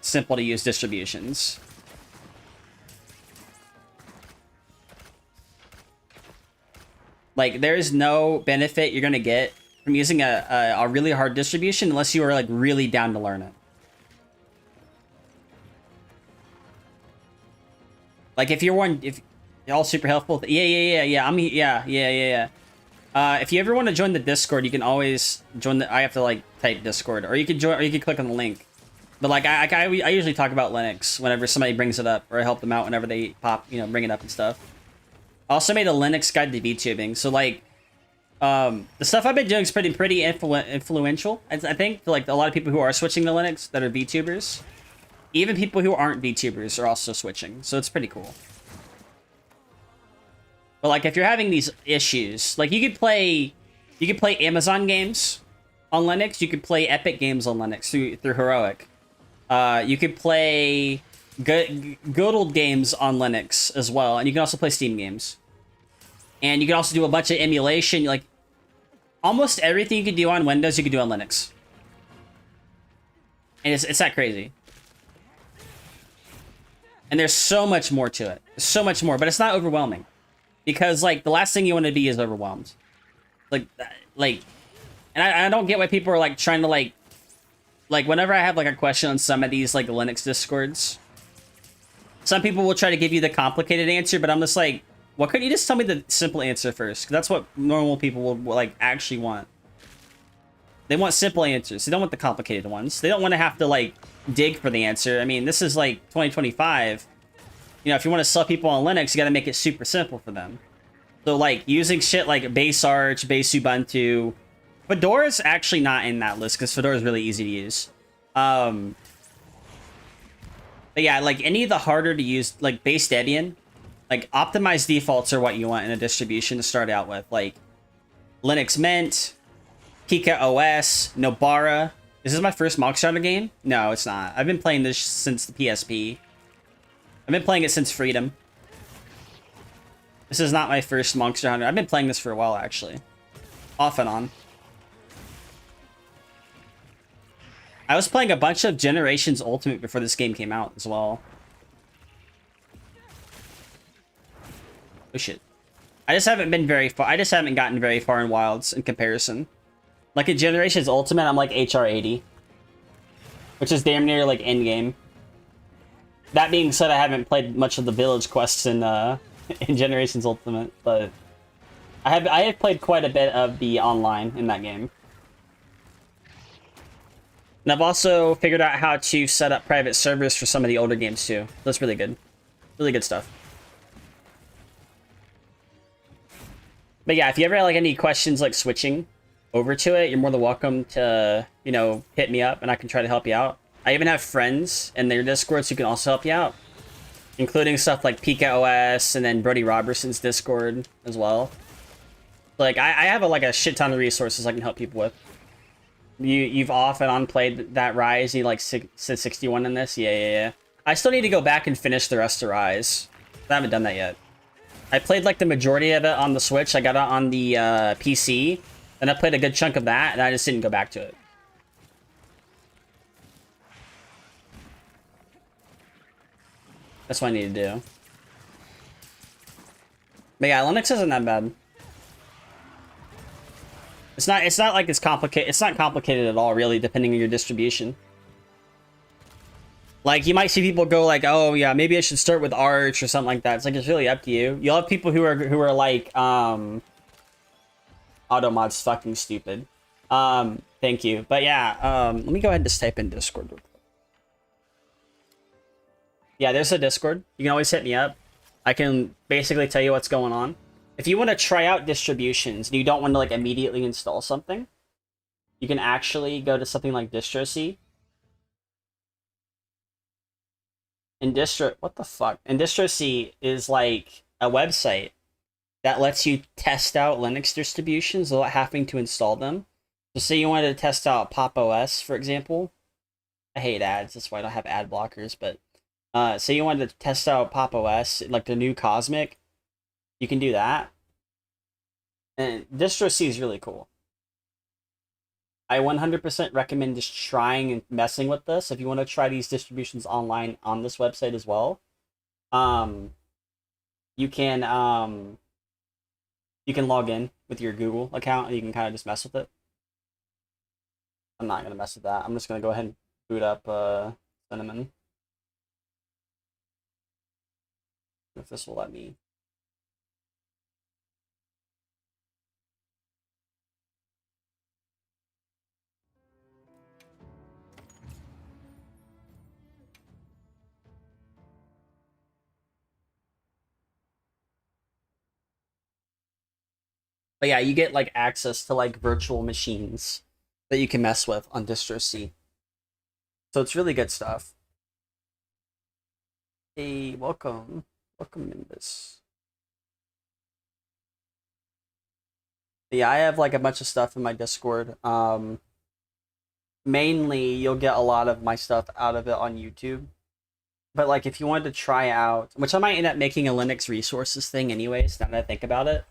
simple-to-use distributions. Like, there's no benefit you're going to get from using a really hard distribution unless you are like really down to learn it. Like if you're all super helpful, yeah. If you ever want to join the Discord, you can always join I have to like type Discord, or you can join, or you can click on the link. But like I usually talk about Linux whenever somebody brings it up, or I help them out whenever they bring it up and stuff. I also made a Linux guide to VTubing, so like. The stuff I've been doing is pretty influential. I think for like a lot of people who are switching to Linux that are VTubers. Even people who aren't VTubers are also switching, so it's pretty cool. But like if you're having these issues, like you could play Amazon games on Linux, you could play Epic games on Linux through Heroic. You could play good old games on Linux as well, and you can also play Steam games. And you can also do a bunch of emulation. Like, almost everything you can do on Windows, you can do on Linux. And it's that crazy. And there's so much more to it. There's so much more, but it's not overwhelming. Because, like, the last thing you want to be is overwhelmed. And I don't get why people are, like, trying to, like, whenever I have, like, a question on some of these, like, Linux Discords, some people will try to give you the complicated answer, but I'm just like, why couldn't you just tell me the simple answer first? Because that's what normal people will like actually want. They want simple answers. They don't want the complicated ones. They don't want to have to like dig for the answer. I mean, this is like 2025. If you want to sell people on Linux, you got to make it super simple for them. So like using shit like base Arch, base Ubuntu. Fedora's actually not in that list because Fedora is really easy to use. But yeah, like any of the harder to use, like base Debian. Like, optimized defaults are what you want in a distribution to start out with. Like, Linux Mint, Pika OS, Nobara. Is this my first Mogstarter game? No, it's not. I've been playing this since the PSP. I've been playing it since Freedom. This is not my first Monster Hunter. I've been playing this for a while, actually. Off and on. I was playing a bunch of Generations Ultimate before this game came out as well. Oh shit. I just haven't been very far. I just haven't gotten very far in Wilds in comparison. Like in Generations Ultimate, I'm like HR 80. Which is damn near like endgame. That being said, I haven't played much of the village quests in in Generations Ultimate, but I have played quite a bit of the online in that game. And I've also figured out how to set up private servers for some of the older games too. That's really good. Really good stuff. But yeah, if you ever have like any questions like switching over to it, you're more than welcome to, you know, hit me up and I can try to help you out. I even have friends in their Discords who can also help you out, including stuff like Pika OS and then Brody Robertson's Discord as well. Like I have like a shit ton of resources I can help people with. You've off and on played that Rise. You like said 61 in this? Yeah. I still need to go back and finish the rest of Rise. I haven't done that yet. I played like the majority of it on the Switch. I got it on the PC, and I played a good chunk of that, and I just didn't go back to it. That's what I need to do. But yeah, Linux isn't that bad. It's not like it's complicated. It's not complicated at all, really, depending on your distribution. Like, you might see people go like, oh yeah, maybe I should start with Arch or something like that. It's like, it's really up to you. You'll have people who are like, Automod's fucking stupid. Thank you. But yeah, let me go ahead and just type in Discord real quick. Yeah, there's a Discord. You can always hit me up. I can basically tell you what's going on. If you want to try out distributions and you don't want to like immediately install something, you can actually go to something like DistroC. And what the fuck? And DistroC is like a website that lets you test out Linux distributions without having to install them. So say you wanted to test out Pop! OS, for example. I hate ads, that's why I don't have ad blockers, but say you wanted to test out Pop! OS, like the new Cosmic, you can do that. And DistroC is really cool. I 100% recommend just trying and messing with this. If you want to try these distributions online on this website as well, you can log in with your Google account and you can kind of just mess with it. I'm not gonna mess with that. I'm just gonna go ahead and boot up Cinnamon. If this will let me. But yeah, you get like access to like virtual machines that you can mess with on DistroC. So it's really good stuff. Hey, welcome. Welcome, Nimbus. But yeah, I have like a bunch of stuff in my Discord. Mainly, you'll get a lot of my stuff out of it on YouTube. But like, if you wanted to try out, which I might end up making a Linux resources thing anyways, now that I think about it.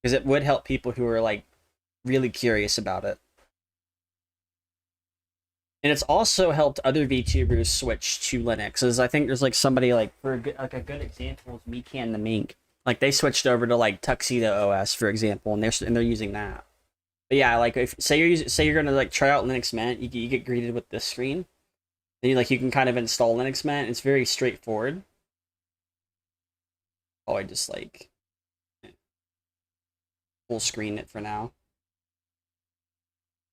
Because it would help people who are like really curious about it. And it's also helped other VTubers switch to Linux. As I think there's like somebody like, for a good example is Mecan the Mink. Like they switched over to like Tuxedo OS, for example, and they're using that. But yeah, like if say you're gonna like try out Linux Mint, you get greeted with this screen. Then you can kind of install Linux Mint. It's very straightforward. Oh, I just like full screen it for now.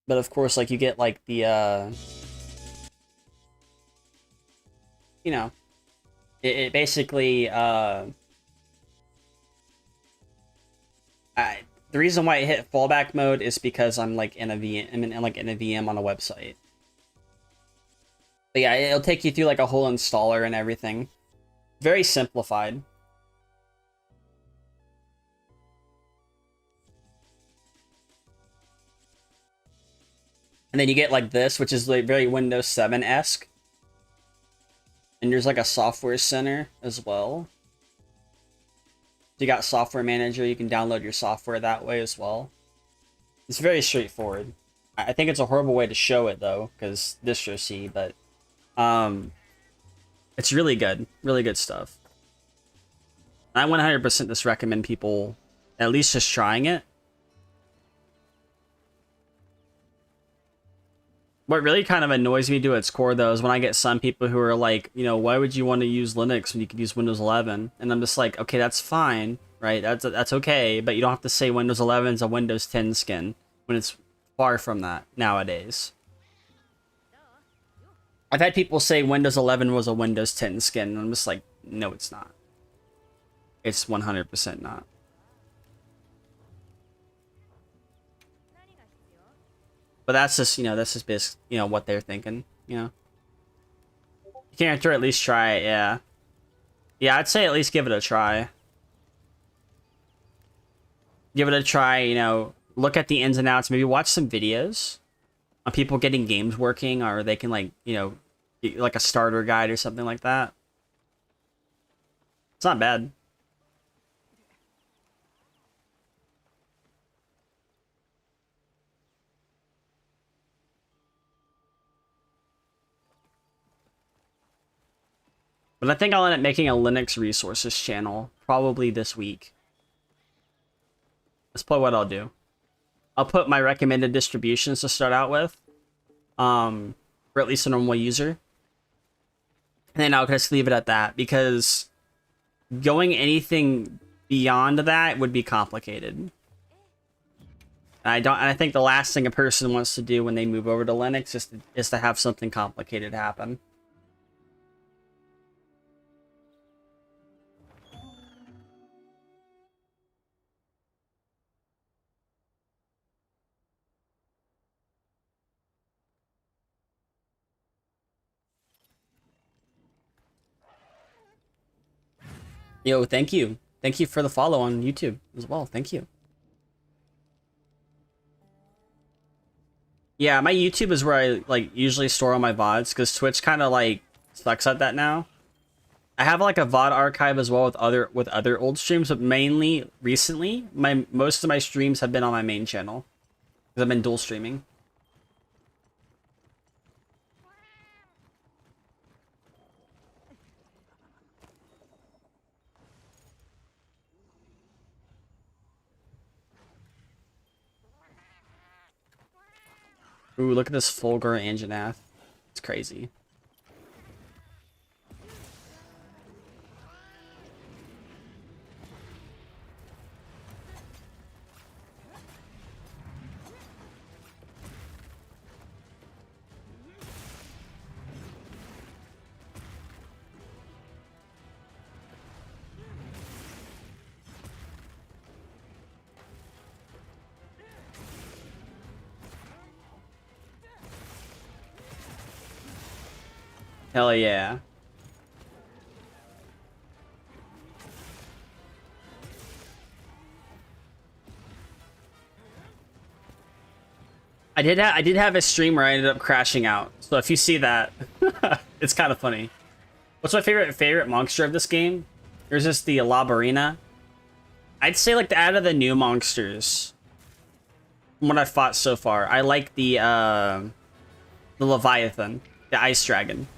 But of course, like you get like the you know, it basically the reason why it hit fallback mode is because I'm like in a VM, in a VM on a website. But yeah, it'll take you through like a whole installer and everything. Very simplified. And then you get like this, which is like very Windows 7-esque. And there's like a software center as well. You got Software Manager, you can download your software that way as well. It's very straightforward. I think it's a horrible way to show it though, because distro C, but it's really good stuff. I 100% just recommend people at least just trying it. What really kind of annoys me to its core though is when I get some people who are like, you know, why would you want to use Linux when you could use Windows 11? And I'm just like, okay, that's fine, right? That's okay, but you don't have to say Windows 11 is a Windows 10 skin when it's far from that nowadays. I've had people say Windows 11 was a Windows 10 skin, and I'm just like, no, it's not. It's 100% not. But that's just, you know, that's just basically, you know, what they're thinking, you know. You can't at least try it, yeah. Yeah, I'd say at least give it a try. Give it a try, you know, look at the ins and outs, maybe watch some videos on people getting games working, or they can, like, you know, like a starter guide or something like that. It's not bad. But I think I'll end up making a Linux resources channel probably this week. That's probably what I'll do. I'll put my recommended distributions to start out with, for at least a normal user. And then I'll just leave it at that, because going anything beyond that would be complicated. I think the last thing a person wants to do when they move over to Linux is to have something complicated happen. Yo, thank you. Thank you for the follow on YouTube as well. Thank you. Yeah, my YouTube is where I like usually store all my VODs, because Twitch kind of like sucks at that now. I have like a VOD archive as well with other old streams, but mainly recently, most of my streams have been on my main channel, because I've been dual streaming. Ooh, look at this Fulgur Anjanath. It's crazy. Hell yeah. I did have a stream where I ended up crashing out. So if you see that, it's kind of funny. What's my favorite monster of this game? There's just the Labarina. I'd say like out of the new monsters, from what I've fought so far, I like the Leviathan, the Ice Dragon.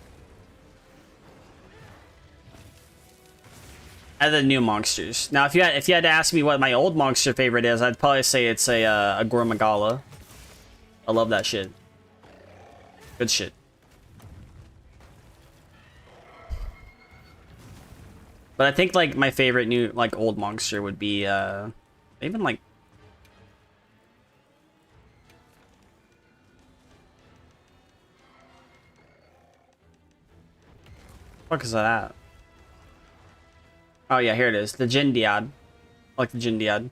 Out of the new monsters. Now, if you had to ask me what my old monster favorite is, I'd probably say it's a Gormagala. I love that shit. Good shit. But I think like my favorite new like old monster would be even like what is that at? Oh yeah, here it is. The Jindiad. I like the Jindiad.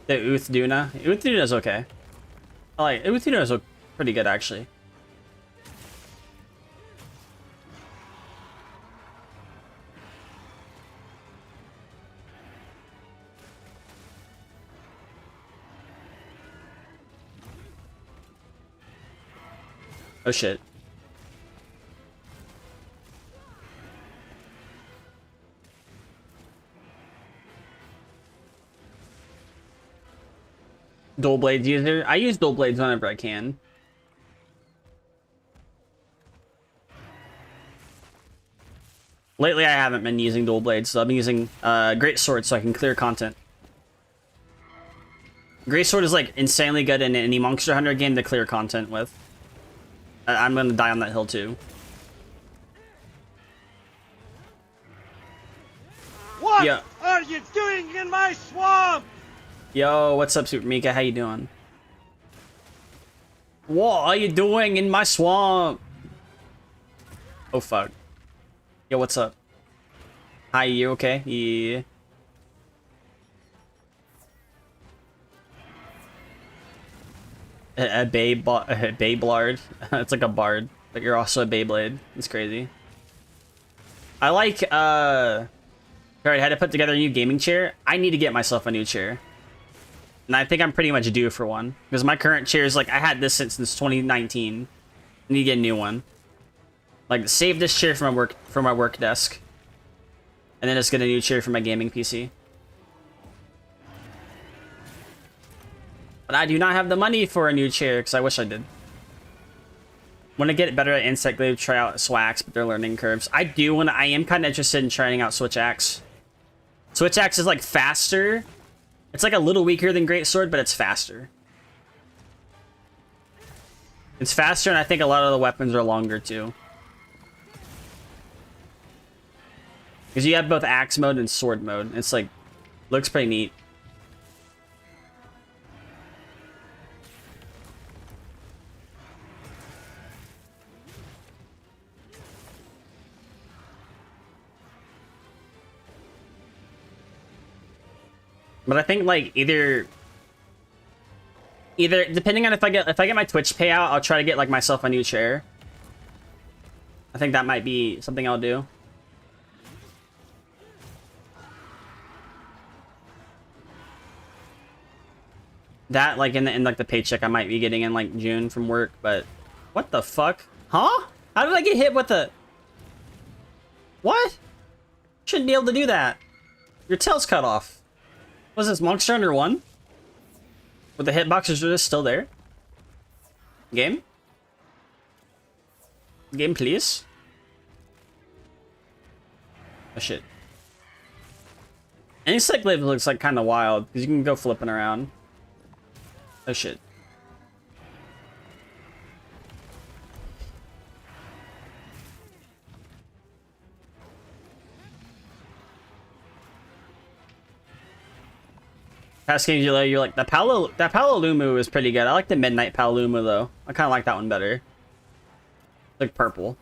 The Uthduna. Uthduna's okay. I like Uthduna's pretty good actually. Oh shit. dual blades user. I use dual blades whenever I can. Lately, I haven't been using dual blades, so I've been using great sword so I can clear content. Great sword is like insanely good in any Monster Hunter game to clear content with. I'm gonna die on that hill too. What Yeah. are you doing in my swamp? Yo, what's up, Super Mika? How you doing? What are you doing in my swamp? Oh fuck. Yo, what's up? Hi, you okay? Yeah. A Beyblard. It's like a bard, but you're also a Beyblade. It's crazy. I like, alright, I had to put together a new gaming chair. I need to get myself a new chair. And I think I'm pretty much due for one. Because my current chair is like, I had this since 2019. I need to get a new one. Like, save this chair for my work desk. And then just get a new chair for my gaming PC. But I do not have the money for a new chair, because I wish I did. Want to get better at Insect Glaive, try out Swax, but they're learning curves. I am kind of interested in trying out Switch Axe. Switch Axe is like faster. It's like a little weaker than Great Sword, but it's faster. It's faster, and I think a lot of the weapons are longer too. Because you have both axe mode and sword mode. It's like, looks pretty neat. But I think like either depending on if I get my Twitch payout, I'll try to get like myself a new chair. I think that might be something I'll do. That like in like the paycheck I might be getting in like June from work, but what the fuck? Huh? How did I get hit with the what? Shouldn't be able to do that. Your tail's cut off. Was this Monster Hunter 1? With the hitboxes are just still there? Game? Game, please? Oh shit. Insect Glaive looks like kind of wild, because you can go flipping around. Oh shit. Past games you're like, that Palalumu is pretty good. I like the Midnight Palalumu though. I kind of like that one better. Like purple.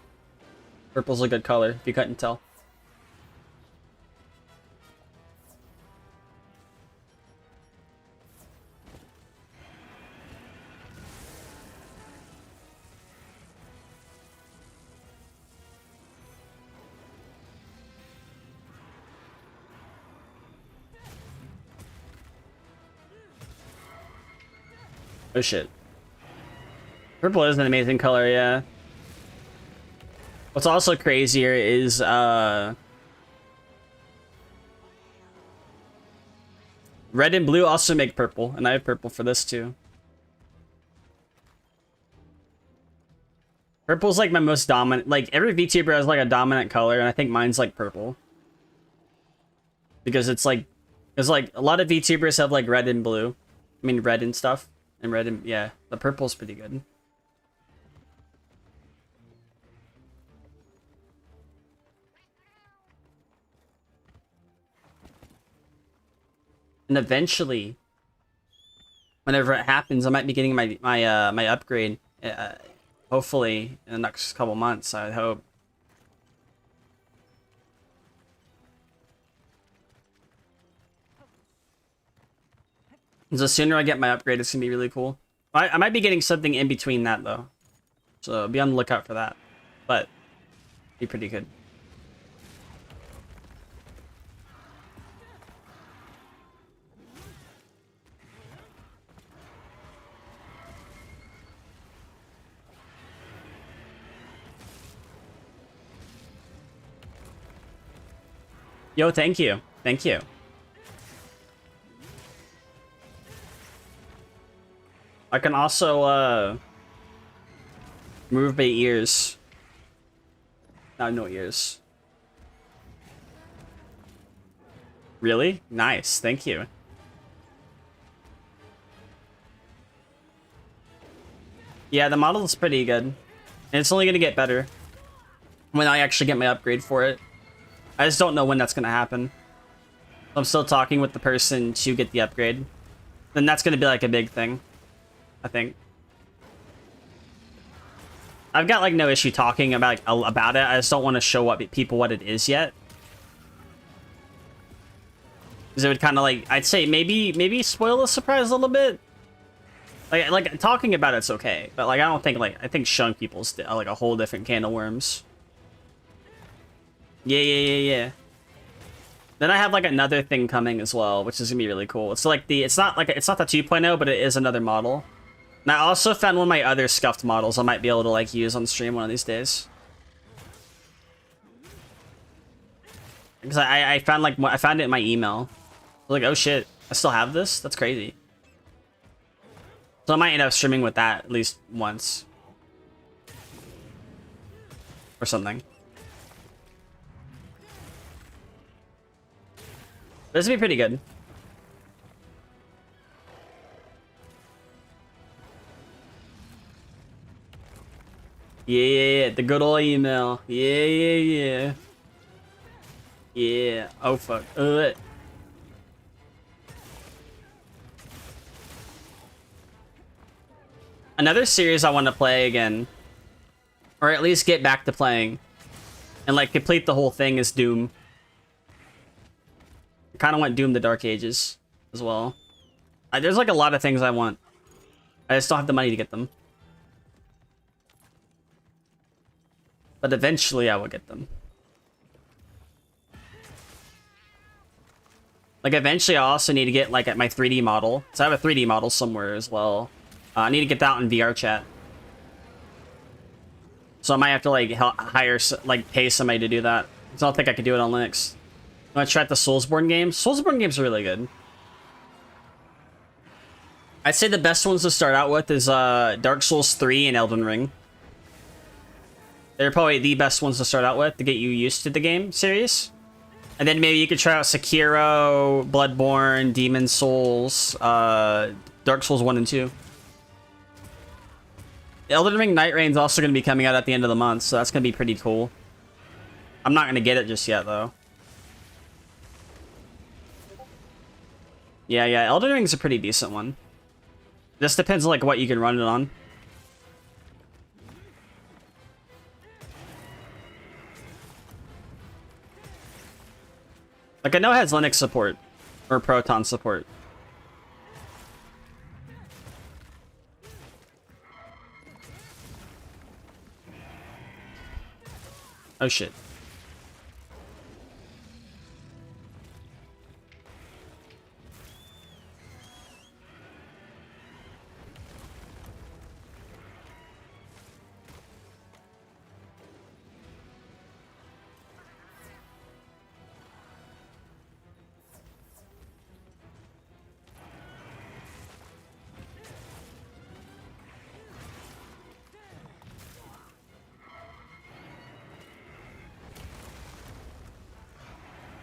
Purple's a good color, if you couldn't tell. Oh shit. Purple is an amazing color, yeah. What's also crazier is red and blue also make purple, and I have purple for this too. Purple's like my most dominant, like every VTuber has like a dominant color, and I think mine's like purple. Because it's like a lot of VTubers have like red and blue. I mean red and stuff. And red and yeah, the purple's pretty good. And eventually, whenever it happens, I might be getting my upgrade. Hopefully in the next couple months, I hope. The sooner I get my upgrade, it's gonna be really cool. I might be getting something in between that though, so be on the lookout for that. But be pretty good. Yo, thank you, thank you. I can also move my ears. Not no ears. Really? Nice. Thank you. Yeah, the model is pretty good. And it's only gonna get better when I actually get my upgrade for it. I just don't know when that's gonna happen. I'm still talking with the person to get the upgrade. Then that's gonna be like a big thing, I think. I've got like no issue talking about it. I just don't want to show people what it is yet. Because it would kind of like, I'd say maybe spoil the surprise a little bit. Like talking about it's okay, but like I don't think I think showing people's like a whole different can of worms. Yeah. Then I have like another thing coming as well, which is gonna be really cool. It's like it's not the 2.0, but it is another model. And I also found one of my other scuffed models I might be able to like use on stream one of these days. Because I found it in my email. I was like, oh shit, I still have this? That's crazy. So I might end up streaming with that at least once. Or something. This would be pretty good. Yeah, the good old email. Yeah. Yeah. Oh fuck. Another series I want to play again, or at least get back to playing, and like complete the whole thing, is Doom. I kind of want Doom the Dark Ages as well. There's like a lot of things I want. I just don't have the money to get them. But eventually I will get them. Like eventually I also need to get like my 3D model. So I have a 3D model somewhere as well. I need to get that in VR chat. So I might have to like pay somebody to do that. Because I don't think I could do it on Linux. I'm gonna try out the Soulsborne games. Soulsborne games are really good. I'd say the best ones to start out with is Dark Souls 3 and Elden Ring. They're probably the best ones to start out with to get you used to the game series. And then maybe you could try out Sekiro, Bloodborne, Demon's Souls, Dark Souls 1 and 2. Elden Ring Night Reign's also going to be coming out at the end of the month, so that's going to be pretty cool. I'm not going to get it just yet, though. Yeah, Elden Ring's a pretty decent one. Just depends on like what you can run it on. Like I know it has Linux support or Proton support. Oh shit.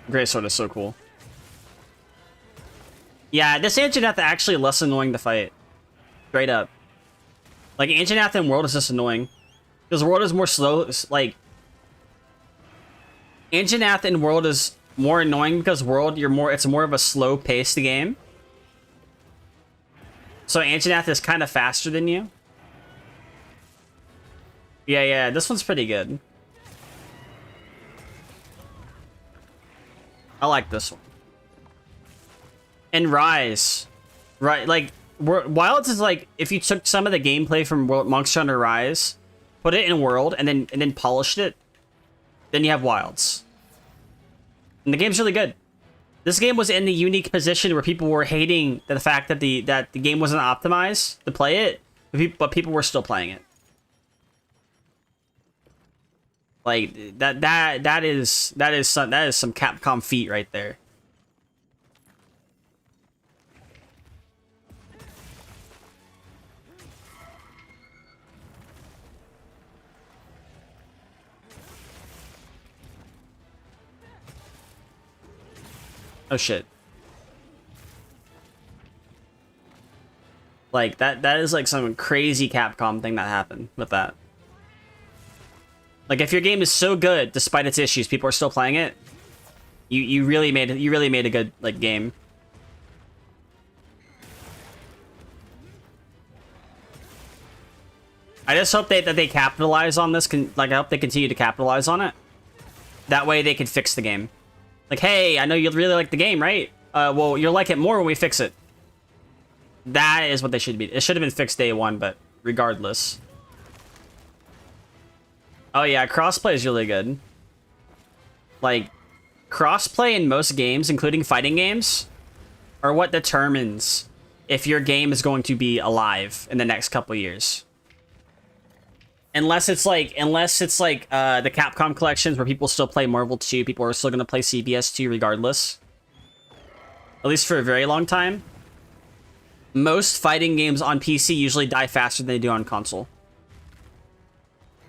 Greatsword is so cool. Yeah, this Anjanath actually less annoying to fight. Straight up. Like, Anjanath in World is just annoying. Because World is more slow, like... Anjanath in World is more annoying because World, it's more of a slow-paced game. So Anjanath is kind of faster than you. Yeah, this one's pretty good. I like this one. And Rise. Right, like, Wilds is like, if you took some of the gameplay from Monster Hunter Rise, put it in World, and then polished it, then you have Wilds. And the game's really good. This game was in the unique position where people were hating the fact that the game wasn't optimized to play it, but people were still playing it. Like that is some Capcom feat right there. Oh shit. Like that is like some crazy Capcom thing that happened with that. Like if your game is so good despite its issues, people are still playing it. You really made a good like game. I just hope that they capitalize on this. I hope they continue to capitalize on it. That way they can fix the game. Like, hey, I know you really like the game, right? Well, you'll like it more when we fix it. That is what they should be. It should have been fixed day one, but regardless. Oh yeah, crossplay is really good. Like, crossplay in most games, including fighting games, are what determines if your game is going to be alive in the next couple years. Unless it's like the Capcom collections where people still play Marvel 2, people are still going to play CBS 2 regardless. At least for a very long time. Most fighting games on PC usually die faster than they do on console.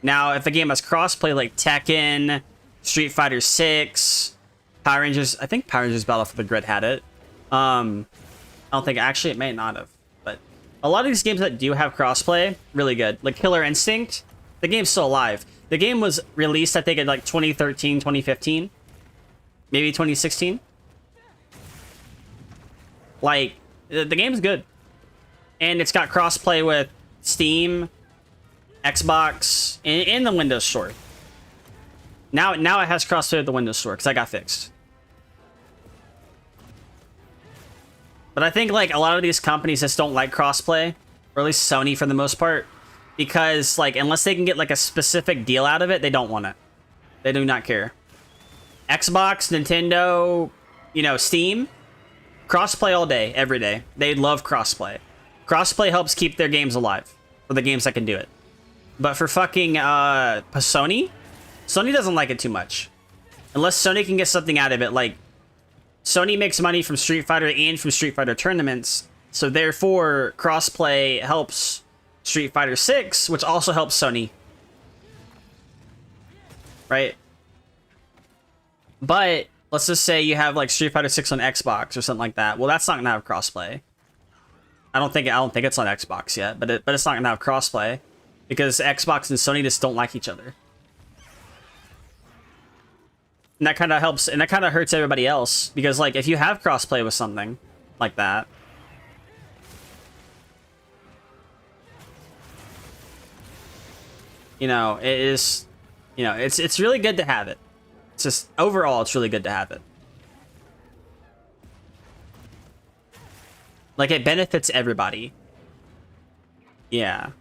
Now, if a game has crossplay like Tekken, Street Fighter 6, Power Rangers, I think Power Rangers Battle for the Grid had it. I don't think, actually it may not have, but a lot of these games that do have crossplay, really good. Like Killer Instinct, the game's still alive. The game was released, I think, in like 2013, 2015, maybe 2016. Like, the game's good. And it's got crossplay with Steam, Xbox, and the Windows Store. Now it has crossplay with the Windows Store, because that got fixed. But I think, like, a lot of these companies just don't like crossplay, or at least Sony for the most part, because, like, unless they can get, like, a specific deal out of it, they don't want it. They do not care. Xbox, Nintendo, you know, Steam, crossplay all day, every day. They love crossplay. Crossplay helps keep their games alive, for the games that can do it. But for fucking Sony doesn't like it too much. Unless Sony can get something out of it, like, Sony makes money from Street Fighter and from Street Fighter tournaments, so therefore, crossplay helps Street Fighter 6, which also helps Sony. Right? But, let's just say you have, like, Street Fighter 6 on Xbox or something like that. Well, that's not gonna have crossplay. I don't think it's on Xbox yet, but it's not gonna have crossplay. Because Xbox and Sony just don't like each other. And that kind of helps, and that kind of hurts everybody else. Because, like, if you have crossplay with something like that, you know, it is, you know, it's really good to have it. It's just, overall, it's really good to have it. Like, it benefits everybody. Yeah.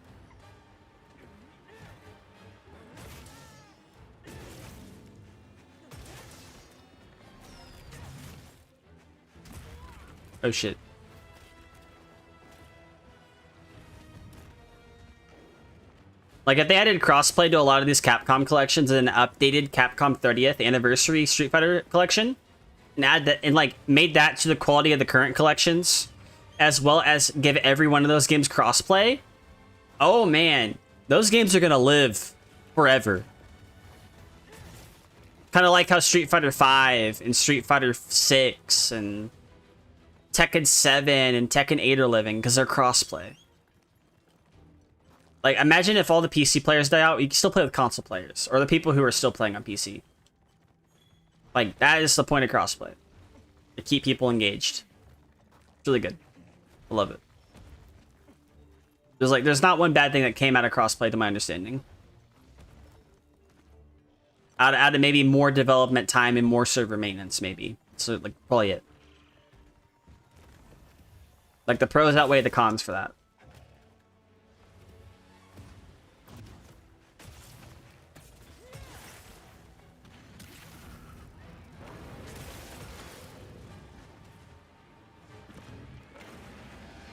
Oh shit. Like, if they added crossplay to a lot of these Capcom collections and updated Capcom 30th Anniversary Street Fighter collection, and add that, and like made that to the quality of the current collections, as well as give every one of those games crossplay, oh man, those games are gonna live forever. Kind of like how Street Fighter 5 and Street Fighter 6 and Tekken 7 and Tekken 8 are living because they're crossplay. Like, imagine if all the PC players die out, you can still play with console players, or the people who are still playing on PC. Like, that is the point of crossplay. To keep people engaged. It's really good. I love it. There's not one bad thing that came out of crossplay to my understanding. Out of maybe more development time and more server maintenance, maybe. So, like, probably it. Like, the pros outweigh the cons for that.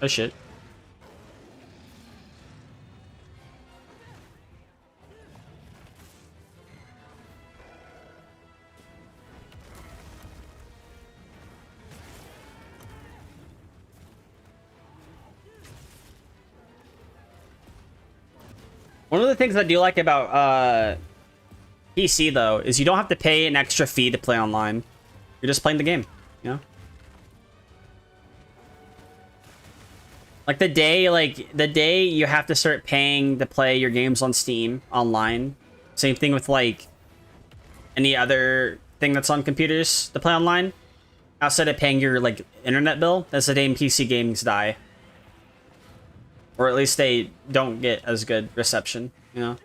Oh shit. One of the things I do like about PC though is you don't have to pay an extra fee to play online. You're just playing the game, you know? Like the day you have to start paying to play your games on Steam online. Same thing with like any other thing that's on computers to play online. Outside of paying your like internet bill, that's the day PC games die. Or at least they don't get as good reception, you know?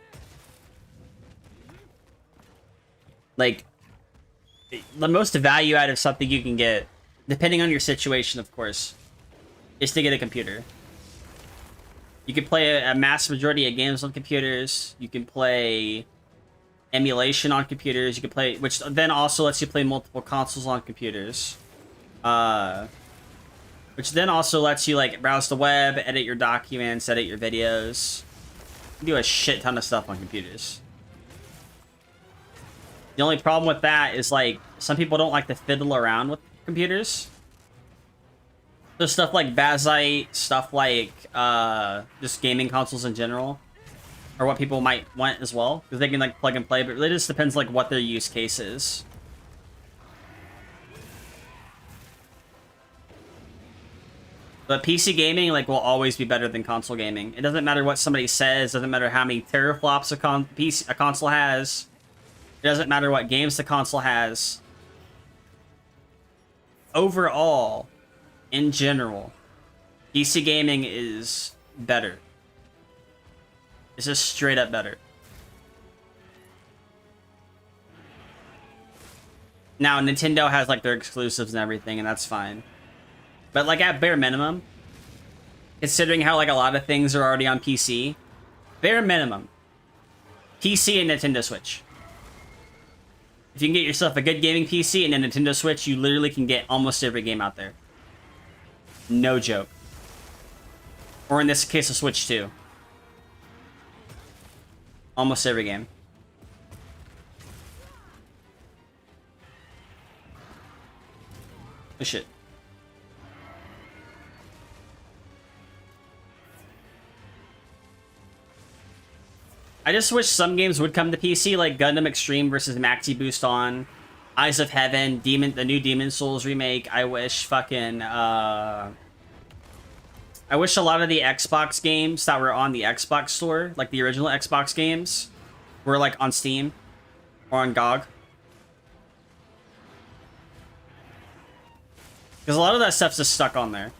Like, the most value out of something you can get, depending on your situation, of course, is to get a computer. You can play a mass majority of games on computers. You can play emulation on computers. You can play, which then also lets you play multiple consoles on computers. Which then also lets you like browse the web, edit your documents, edit your videos. You can do a shit ton of stuff on computers. The only problem with that is like some people don't like to fiddle around with computers. So stuff like Bazite, stuff like just gaming consoles in general, are what people might want as well, because they can like plug and play. But it really just depends like what their use case is. But PC gaming like will always be better than console gaming. It doesn't matter what somebody says. Doesn't matter how many teraflops a console has. It doesn't matter what games the console has. Overall, in general, PC gaming is better. It's just straight up better. Now, Nintendo has like their exclusives and everything, and that's fine. But like at bare minimum, considering how like a lot of things are already on PC, bare minimum, PC and Nintendo Switch. If you can get yourself a good gaming PC and a Nintendo Switch, you literally can get almost every game out there. No joke. Or in this case, a Switch 2. Almost every game. Oh shit. I just wish some games would come to PC, like Gundam Extreme versus Maxi Boost on, Eyes of Heaven, the new Demon Souls remake. I wish fucking, I wish a lot of the Xbox games that were on the Xbox store, like the original Xbox games, were like on Steam or on GOG. Because a lot of that stuff's just stuck on there.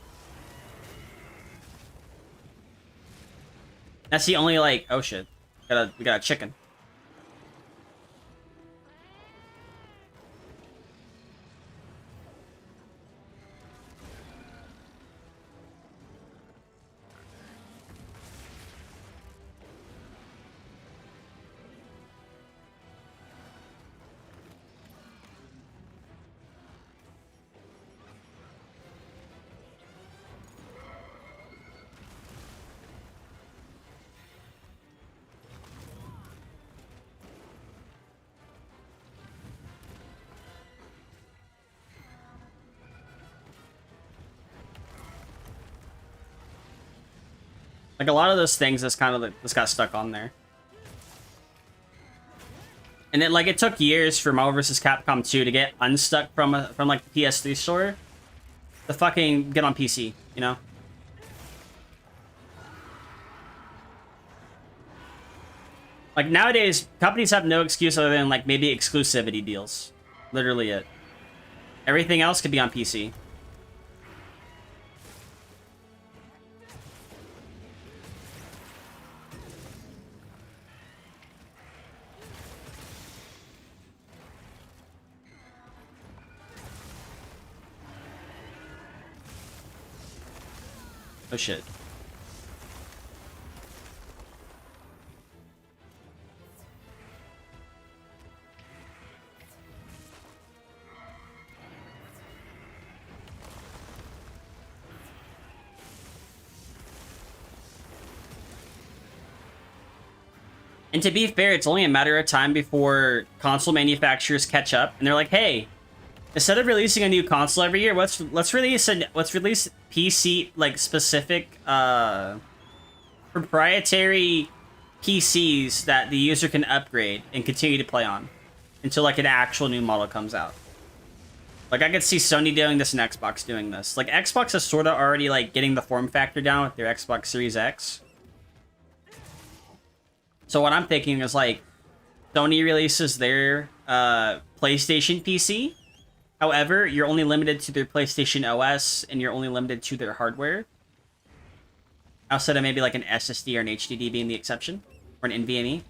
That's the only like, oh shit. We got a chicken. Like a lot of those things just kind of like, just got stuck on there. And then like it took years for Marvel vs. Capcom 2 to get unstuck from like the PS3 store to fucking get on PC, you know? Like nowadays, companies have no excuse other than like maybe exclusivity deals. Literally it. Everything else could be on PC. Oh shit. And to be fair, it's only a matter of time before console manufacturers catch up and they're like, hey, instead of releasing a new console every year, let's release PC like specific proprietary PCs that the user can upgrade and continue to play on until like an actual new model comes out. Like, I could see Sony doing this and Xbox doing this. Like, Xbox is sort of already, like, getting the form factor down with their Xbox Series X. So what I'm thinking is, like, Sony releases their PlayStation PC. However, you're only limited to their PlayStation OS, and you're only limited to their hardware. Outside of maybe, like, an SSD or an HDD being the exception. Or an NVMe.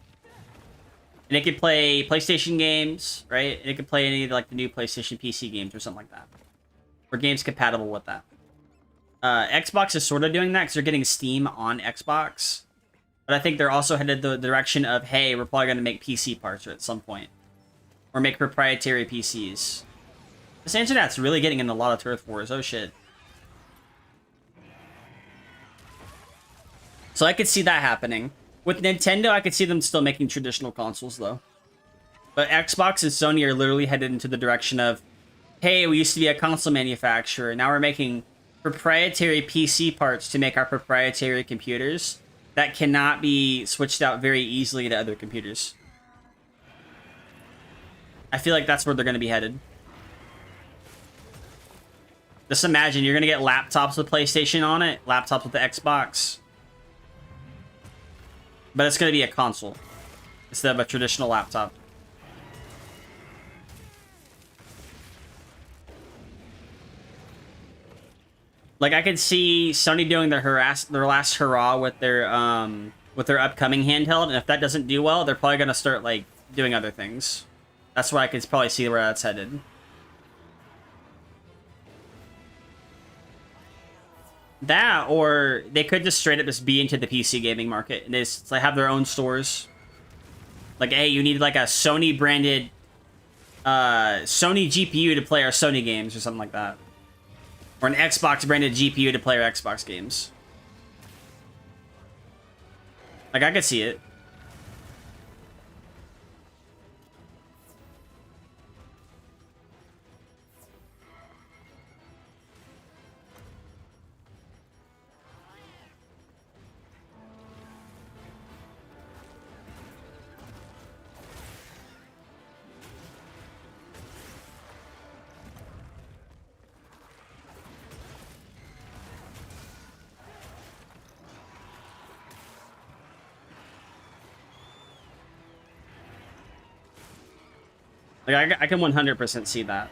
And it could play PlayStation games, right? And it could play any of like the new PlayStation PC games or something like that. Or games compatible with that. Xbox is sort of doing that because they're getting Steam on Xbox. But I think they're also headed the direction of, hey, we're probably going to make PC parts at some point. Or make proprietary PCs. This internet's really getting in a lot of turf wars. Oh, shit. So I could see that happening. With Nintendo, I could see them still making traditional consoles, though. But Xbox and Sony are literally headed into the direction of, hey, we used to be a console manufacturer. Now we're making proprietary PC parts to make our proprietary computers that cannot be switched out very easily to other computers. I feel like that's where they're going to be headed. Just imagine, you're going to get laptops with PlayStation on it, laptops with the Xbox. But it's going to be a console instead of a traditional laptop. Like, I could see Sony doing their last hurrah with their upcoming handheld, and if that doesn't do well, they're probably going to start, like, doing other things. That's why I could probably see where that's headed. That, or they could just straight up just be into the PC gaming market and they just like, have their own stores. Like, hey, you need like a Sony branded Sony GPU to play our Sony games or something like that. Or an Xbox branded GPU to play our Xbox games. Like, I could see it. Like, I can 100% see that.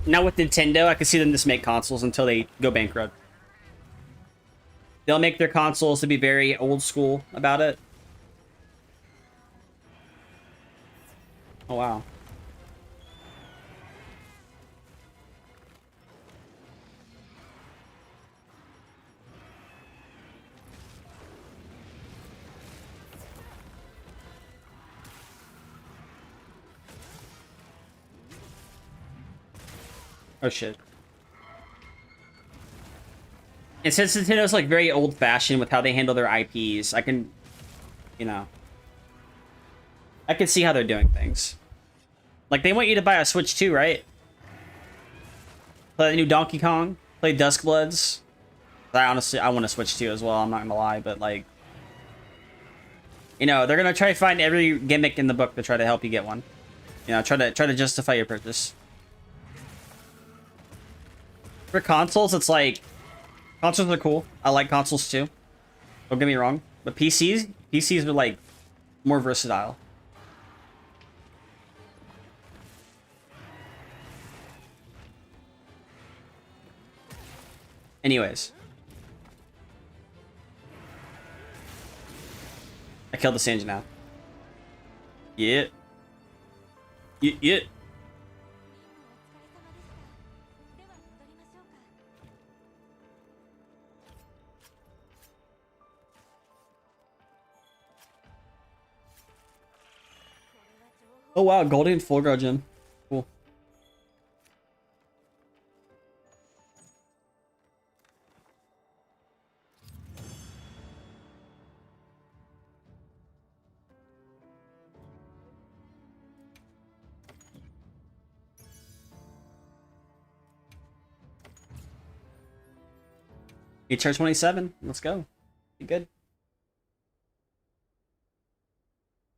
Now with Nintendo, I can see them just make consoles until they go bankrupt. They'll make their consoles to be very old school about it. Oh, wow. Oh, shit. And since Nintendo's, like, very old-fashioned with how they handle their IPs, I can, you know... I can see how they're doing things. Like, they want you to buy a Switch too, right? Play the new Donkey Kong. Play Duskbloods. I want to Switch too as well, I'm not gonna lie, but, like... You know, they're gonna try to find every gimmick in the book to try to help you get one. You know, try to justify your purchase. For consoles, it's like... Consoles are cool. I like consoles too. Don't get me wrong. But PCs are, like, more versatile. Anyways. I killed the Sanji now. Yeah. Yeah. Oh wow, golden full grow gem. Cool. HR 27. Let's go. Be good.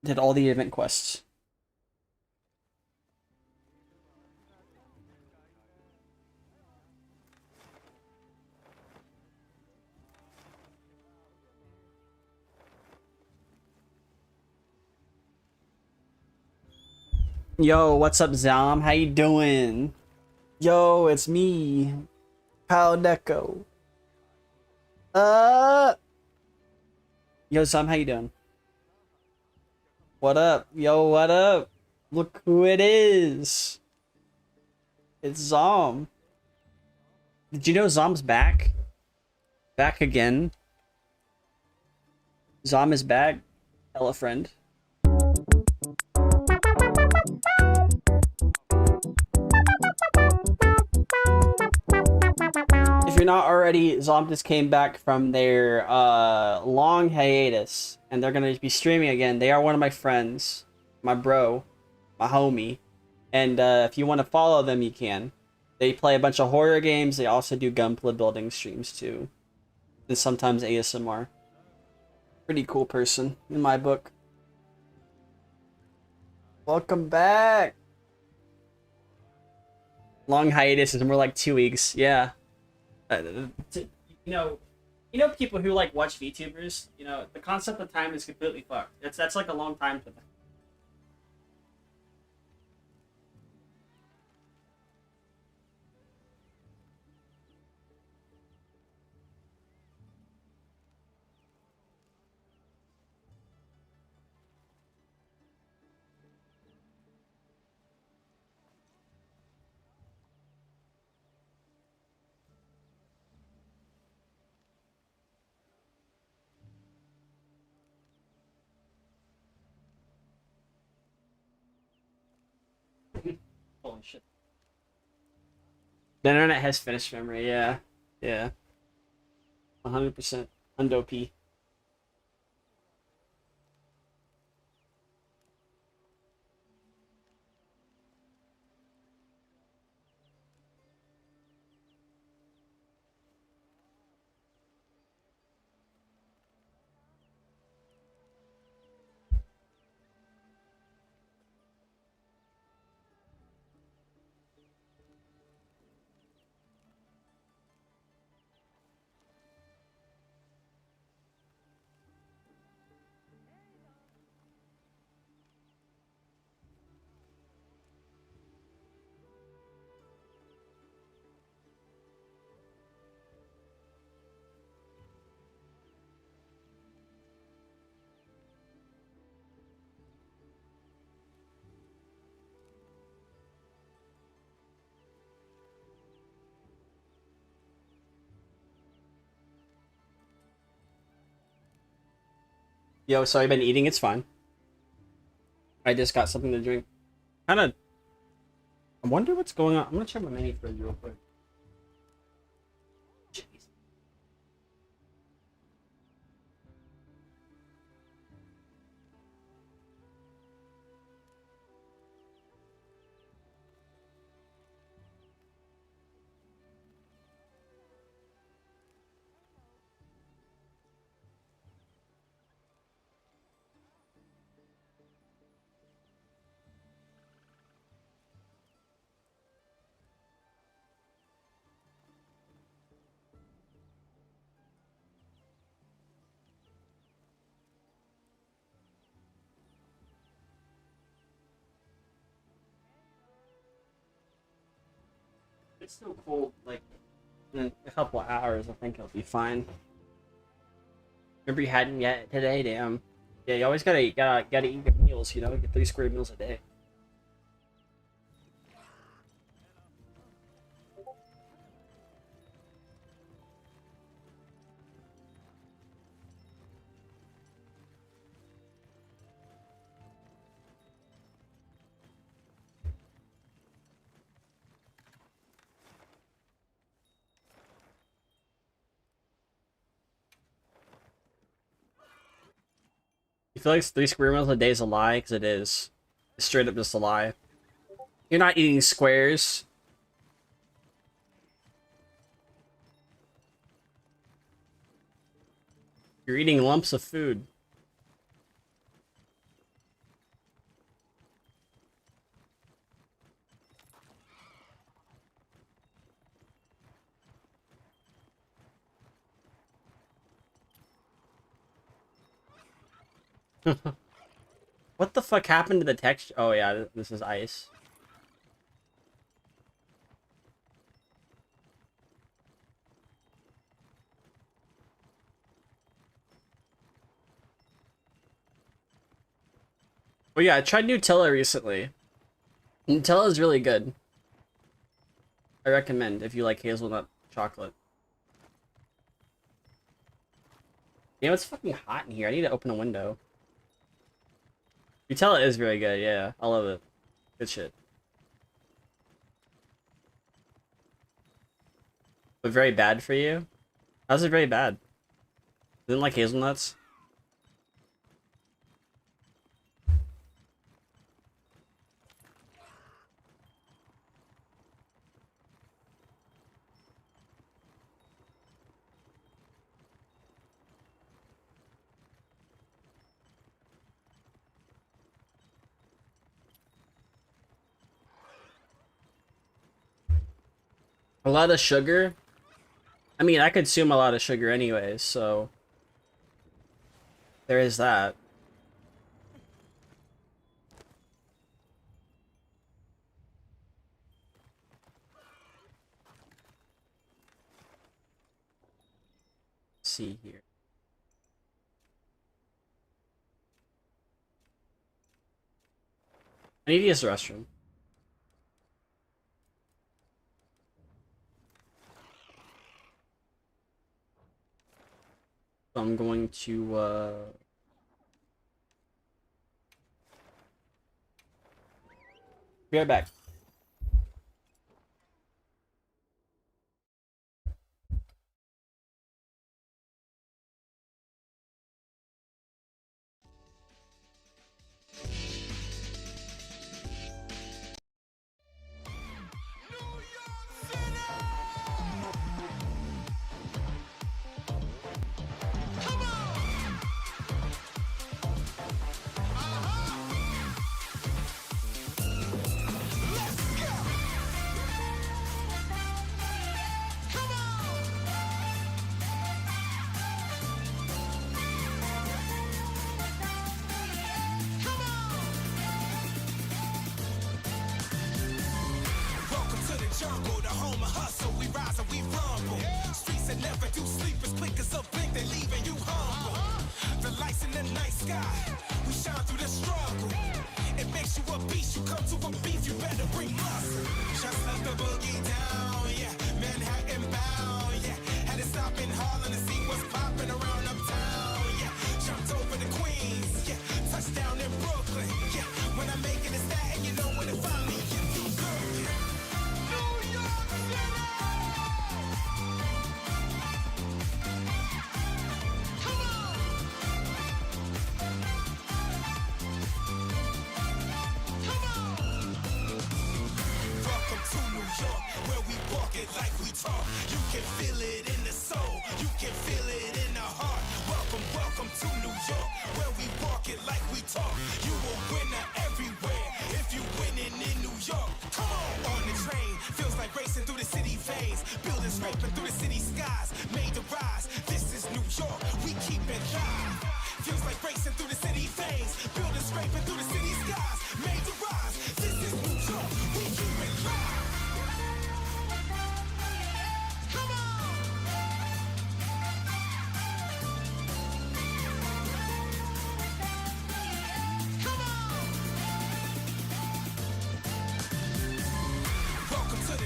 Did all the event quests. Yo, what's up, Zom? How you doing? Yo, it's me, Pal Deco. Uh, yo, Zom, how you doing? What up? Yo, what up? Look who it is. It's Zom. Did you know Zom's back? Back again. Zom is back. Tell a friend. If you're not already, Zom just came back from their long hiatus, and they're gonna be streaming again. They are one of my friends, my bro, my homie, and if you want to follow them, you can. They play a bunch of horror games. They also do gunpla building streams too, and sometimes ASMR. Pretty cool person in my book. Welcome back. Long hiatus is more like 2 weeks. Yeah. You know, people who like watch VTubers. You know, the concept of time is completely fucked. That's like a long time for them. Holy shit. The internet has finished memory. Yeah, yeah, 100%. Hundo P. Yo, so I've been eating. It's fine. I just got something to drink. Kind of. I wonder what's going on. I'm gonna check my menu fridge real quick. Jeez. It's still cold. Like in a couple of hours, I think it'll be fine. Remember you hadn't yet today? Damn. Yeah, you always gotta eat your meals. You know, get 3 square meals a day. You feel like 3 square meals a day is a lie? Because it is. It's straight up just a lie. You're not eating squares. You're eating lumps of food. What the fuck happened to the texture? Oh yeah, this is ice. Oh yeah, I tried Nutella recently. Nutella is really good. I recommend if you like hazelnut chocolate. You know, it's fucking hot in here. I need to open a window. Nutella is very good, yeah. I love it. Good shit. But very bad for you? How's it very bad? Didn't like hazelnuts? A lot of sugar? I mean, I consume a lot of sugar anyways, so... there is that. Let's see here. I need to use the restroom. So I'm going to, be right back. jungle, the home of hustle. We rise and we rumble. Streets that never do sleep as quick as a blink, they leaving you humble. The lights in the night sky, we shine through the struggle. It makes you a beast, you come to a beef, you better bring muscle. Just let the boogie down, yeah. Manhattan bound, yeah. Had to stop in Harlem to see what's popping around uptown, yeah. Jumped over the Queens, yeah. Touchdown in Brooklyn, yeah. When I make it a stat, you know where to find me, yeah. Like we talk, you can feel it in the soul, you can feel it in the heart. Welcome, welcome to New York, where we walk it like we talk. You a winner everywhere if you winning in New York. Come on the train, feels like racing through the city veins, buildings scraping through the city skies, made to rise. This is New York, we keep it live. Feels like racing through the city veins, buildings scraping through the city skies, made to rise. This is New York, we keep it live.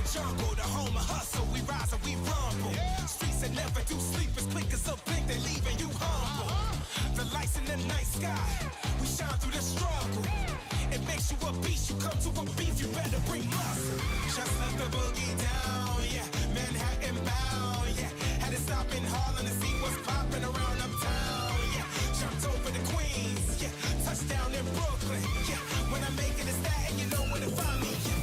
Jungle, the home of hustle, we rise and we rumble. Streets that never do sleep as quick as a blink, they leaving you humble. The lights in the night sky, we shine through the struggle. It makes you a beast, you come to a beef, you better bring muscle. Just let the boogie down, yeah. Manhattan bound, yeah. Had to stop in Harlem to see what's popping around uptown, yeah. Jumped over the Queens, yeah. Touchdown in Brooklyn, yeah. When I make it a stat, you know where to find me, yeah.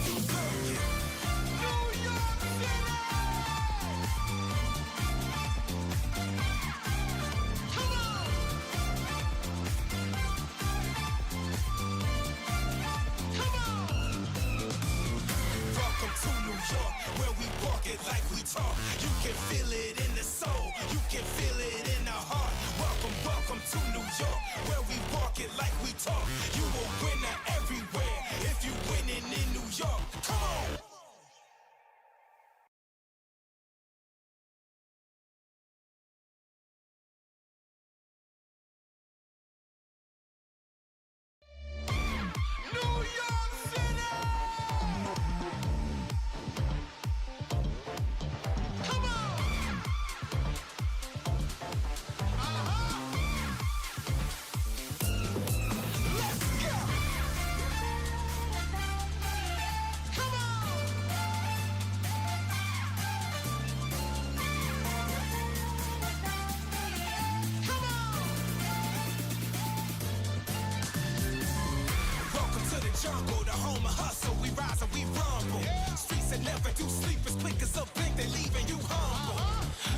jungle, the home of hustle. We rise and we rumble. Streets that never do sleep as quick as a blink. They leaving you humble.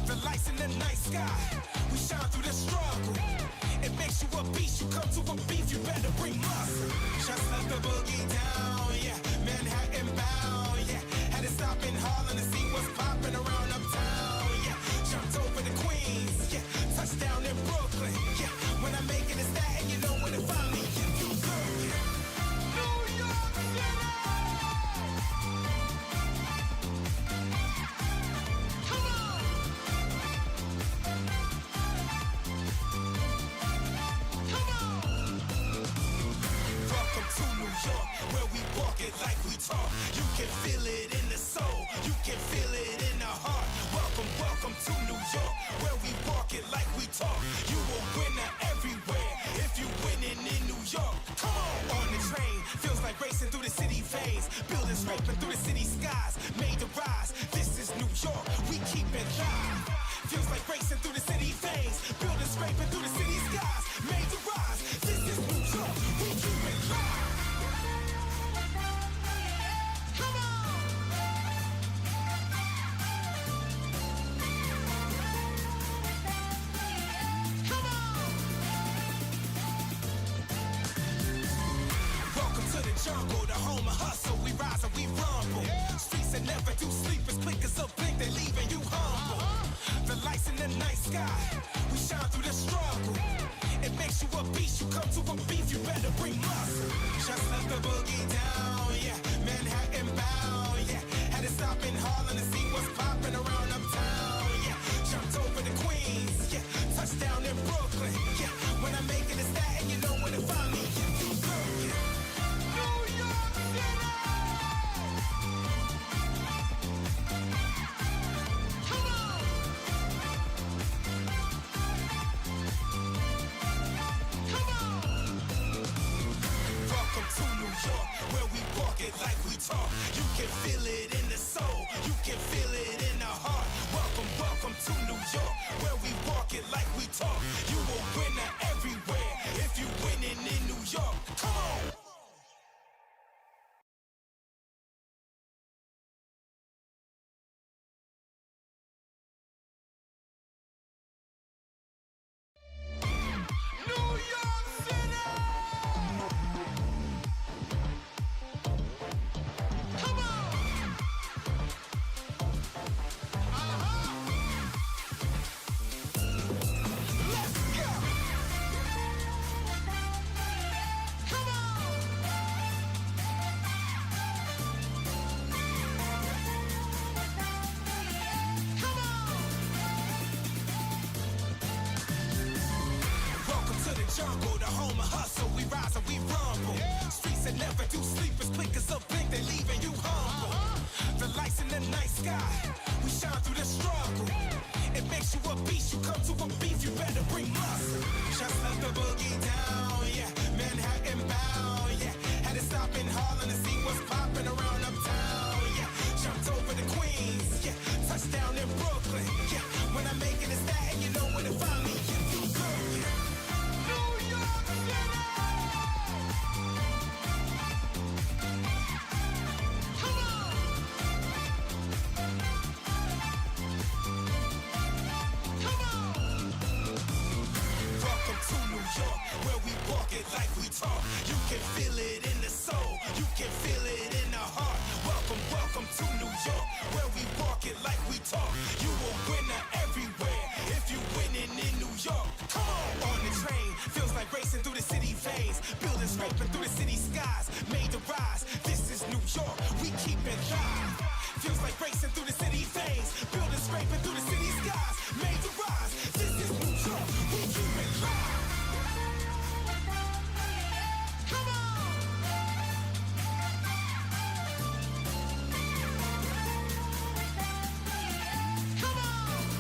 The lights in the night sky, we shine through the struggle. It makes you a beast. You come to a beef, you better bring muscle. Just let the boogie down, yeah. Manhattan bound, yeah. Had to stop in Harlem to see what's popping around uptown, yeah. Jumped over the Queens, yeah. Touchdown in Brooklyn, yeah. When I make it a stat, you know when to find me. Yeah, you good, yeah. New York City. Come on. Come on. Welcome to New York, where we walk it like we talk. You can feel it in the soul, you can feel it in the heart. Welcome, welcome to New York, where we walk it like we talk. You a winner everywhere if you winning in New York. Come on the train, feels like racing through the city veins. Buildings scraping through the city skies, made to rise. This is New York, we keep it live. Feels like racing through the city veins. Buildings scraping through the city skies, made to rise. This is New York, we keep it live. Come on. Come on. Welcome to the jungle, the home of hustle. We rise and we rumble. Streets that never do sleep as quick as a blink. They leaving you humble. The lights in the night sky, we shine through the struggle. It makes you a beast. You come to a beef, you better bring muscle. Just let the boogie down, yeah. Manhattan bound, yeah. Had to stop in Harlem to see what's popping around uptown, yeah. Jumped over the Queens, yeah. Touchdown in Brooklyn, yeah. When I make it a stat, you know where to find me. Yeah, you good, yeah. New York City. Come on. Come on. Welcome to New York, where we walk it like we talk. You can feel it in the soul, you can feel it in the heart. Welcome, welcome to New York, where we walk it like we talk. You a winner everywhere if you winning in New York. Come on. New York City. Come on. Let's go. Come on. Come on. Welcome to the jungle, the home of hustle. We rise and we rumble. Streets that never do sleep as quick as a blink. They leaving you humble. The lights in the night sky, we shine through the struggle. It makes you a beast. You come to a beef, you better bring muscle. Just let the boogie down, yeah. Manhattan bound, yeah. Had to stop in Harlem to see what's popping around uptown, yeah. Jumped over the Queens, yeah. Touchdown in Brooklyn, yeah. When I make it a stat, you know where to find me. Yeah, you good, yeah. New York City. Come on. Come on. Welcome to New York, where we walk it like we talk. You can feel it in the soul, you can feel it in the heart. Welcome, welcome to New York, where we walk it like we talk. You a winner everywhere if you winning in New York. Come on the train, feels like racing through the city veins. Buildings scraping through the city skies, made to rise. This is New York, we keep it live. Feels like racing through the city veins. Buildings scraping through the city skies, made to rise. This is New York, we keep it live. Come on. Come on.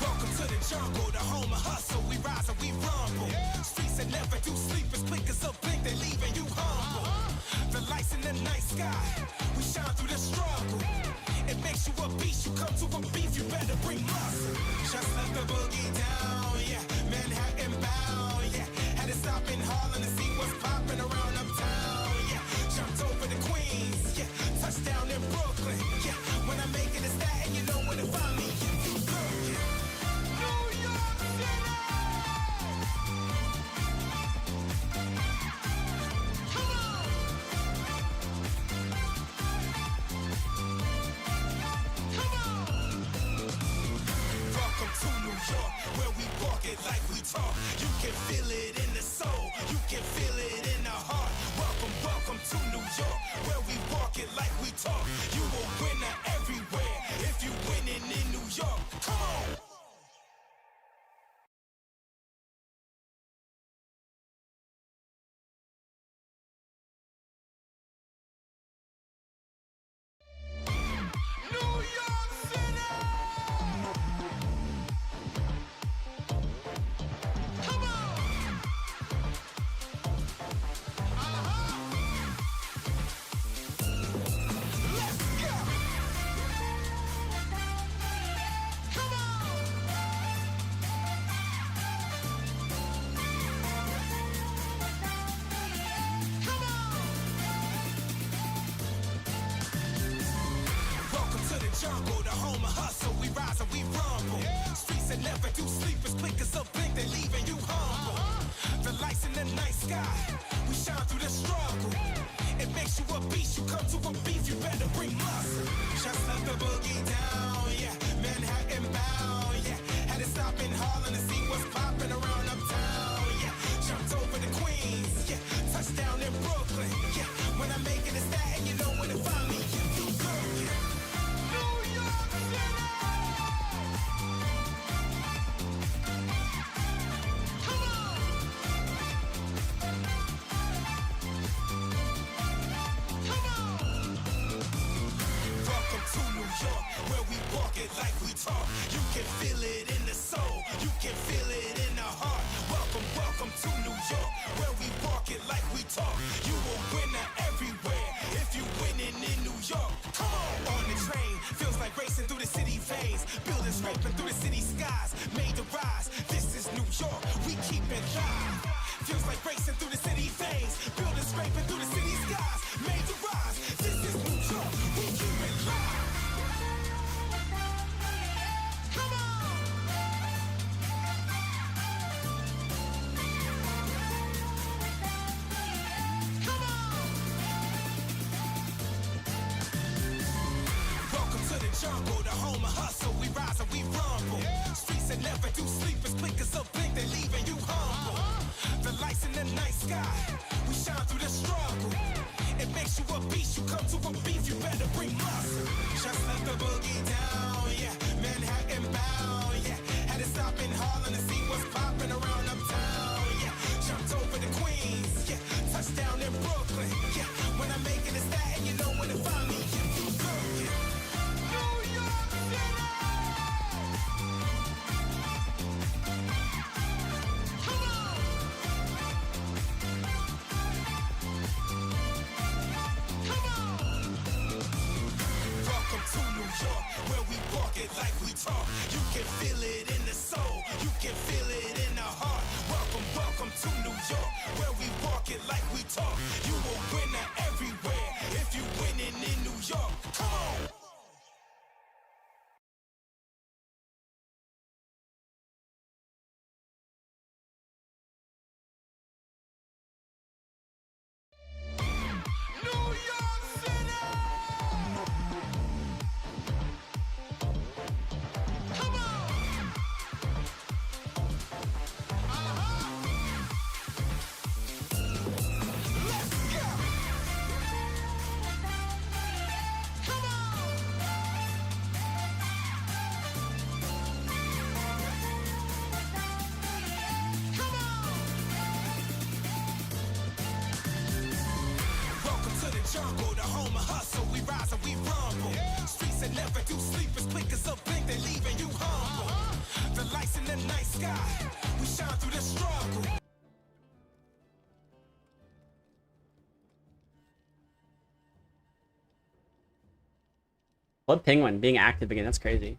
Welcome to the jungle, the home of hustle. We rise and we rumble. Streets that never do sleep as quick as a blink. They leaving you humble. The lights in the night sky, we shine through the struggle. It makes you a beast. You come to a beef, you better bring muscle. Just let the boogie down, yeah. Manhattan bound, yeah. Had to stop in You can feel it in the soul. You can feel it in the heart. Welcome, welcome to New York, where we walk it like we talk. You a winner everywhere if you winning in New York. Come on the train, feels like racing through the city veins. Buildings scraping through the city skies, made to rise. This is New York, we keep it live. Feels like racing through the city veins. Buildings scraping through the city skies, made to rise. This is New York, we keep it live. Come on! Come on! Welcome to the jungle, the home of hustle. We rise and we rumble. Streets that never do sleep as quick as a blink. They leaving you humble. The lights in the night sky, we shine through the struggle. It makes you a beast. You come to a beef, you better bring muscle. Just let the boogie down, yeah. Manhattan bound, yeah. Had to stop in Harlem to see what's popping around uptown, yeah. Jumped over the Queens, yeah. Touchdown in Brooklyn, yeah. When I make it a Staten, you know where to find me. Yeah, you good, yeah. New York City! Come on! Come on! Welcome to New York, where we walk it like we talk. You can feel it in the soul, you can feel it in the heart. Welcome, welcome to New York, where we walk it like we talk. You a winner everywhere if you winning in New York. Come on! New York City! Come on! Let's go! Come on! Come on! Welcome to the jungle, the home of hustle. We rise and we rumble. Streets that never do sleep as quick as a blink. They leaving you humble. The lights in the night sky, we shine through the struggle. Blood Penguin being active again, that's crazy.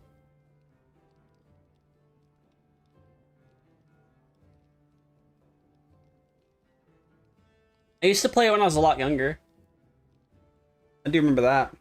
I used to play it when I was a lot younger. I do remember that.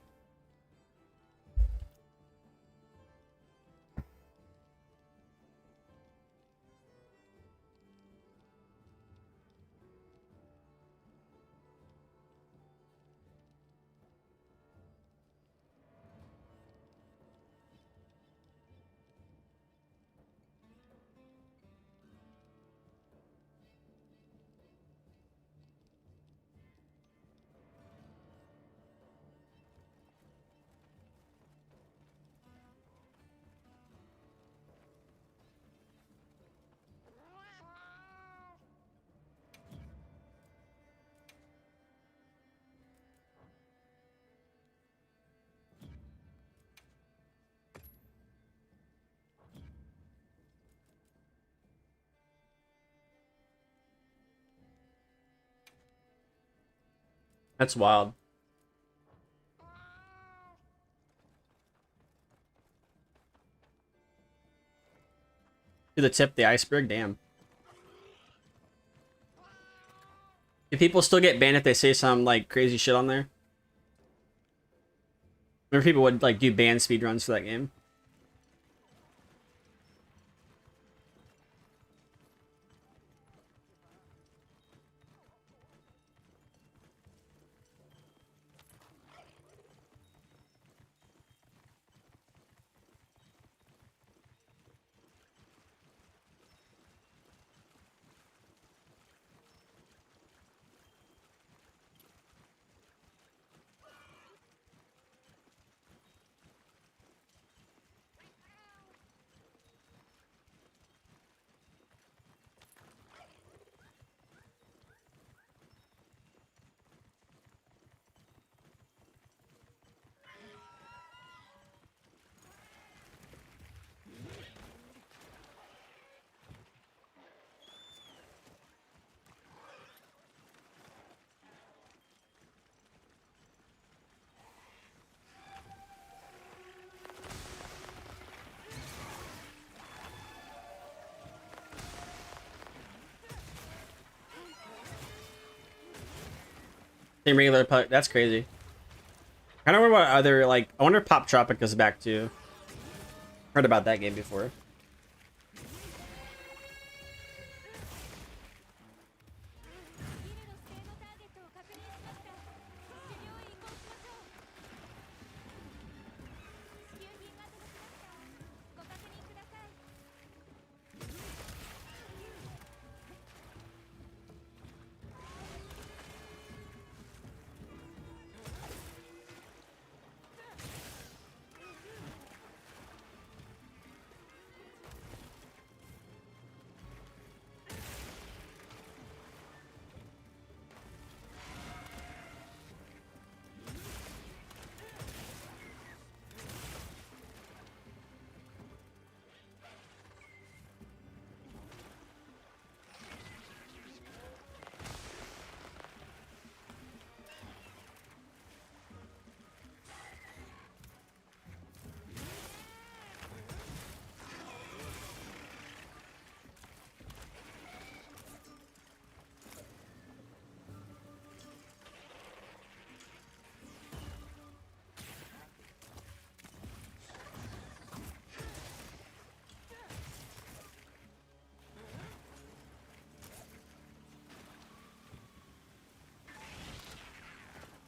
That's wild. To the tip of the iceberg, damn. Do people still get banned if they say some like crazy shit on there? Remember people would like do ban speedruns for that game? Same regular puck. That's crazy. I don't remember what other, like, I wonder if Pop Tropic is back too. Heard about that game before.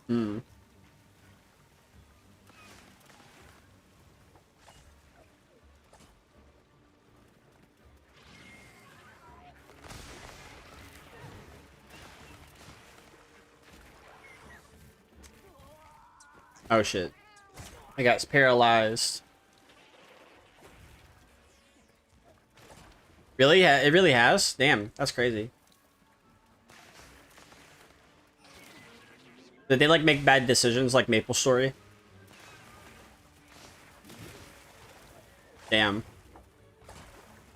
Hmm. Oh shit. I got paralyzed. Really? It really has? Damn, that's crazy. Did they like make bad decisions like Maple Story? Damn.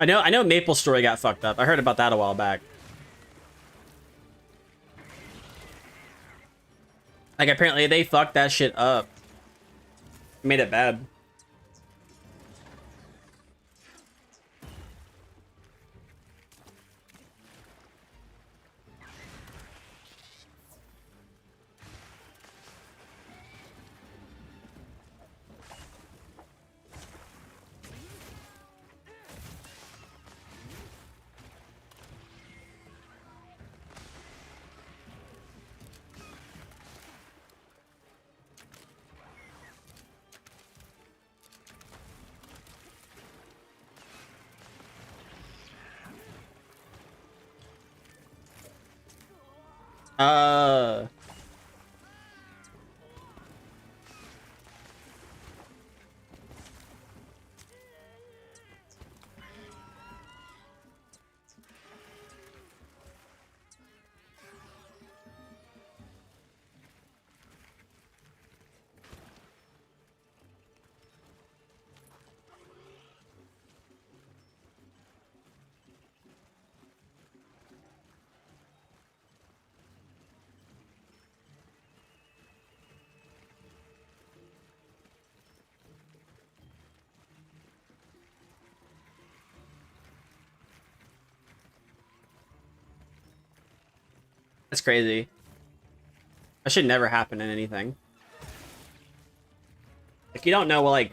I know Maple Story got fucked up. I heard about that a while back. Like apparently they fucked that shit up. Made it bad. Uh that's crazy. That should never happen in anything. Like you don't know, well, like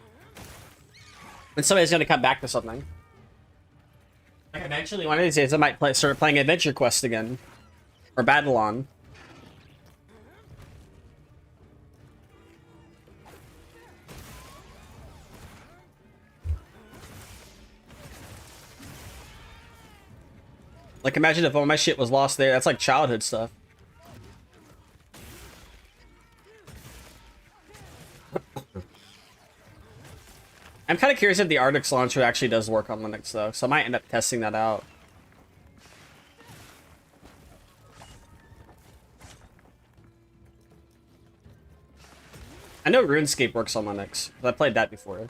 when somebody's gonna come back to something. Like eventually, one of these days, I might start playing Adventure Quest again, or Battlon. Like imagine if all my shit was lost there. That's like childhood stuff. I'm kind of curious if the Arctic launcher actually does work on Linux though, so I might end up testing that out. I know RuneScape works on Linux. I played that before.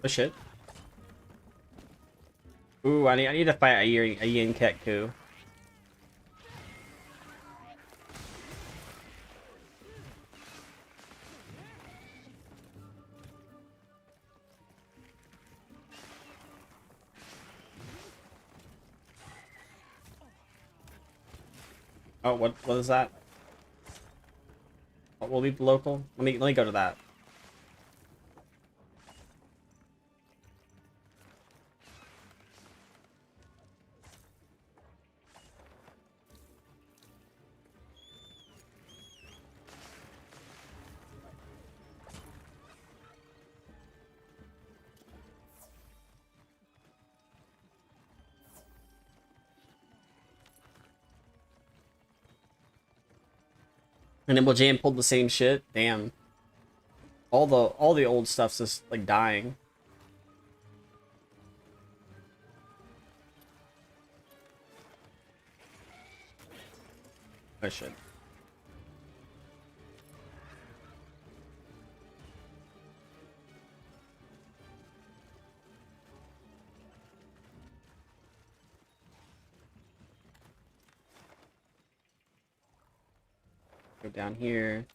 shit. Ooh, I need to fight a Yin Ketku. Oh, what is that? Oh, we'll be local. Let me go to that. And then Jam pulled the same shit. Damn. All the old stuff's just like dying. Oh shit. Go down here.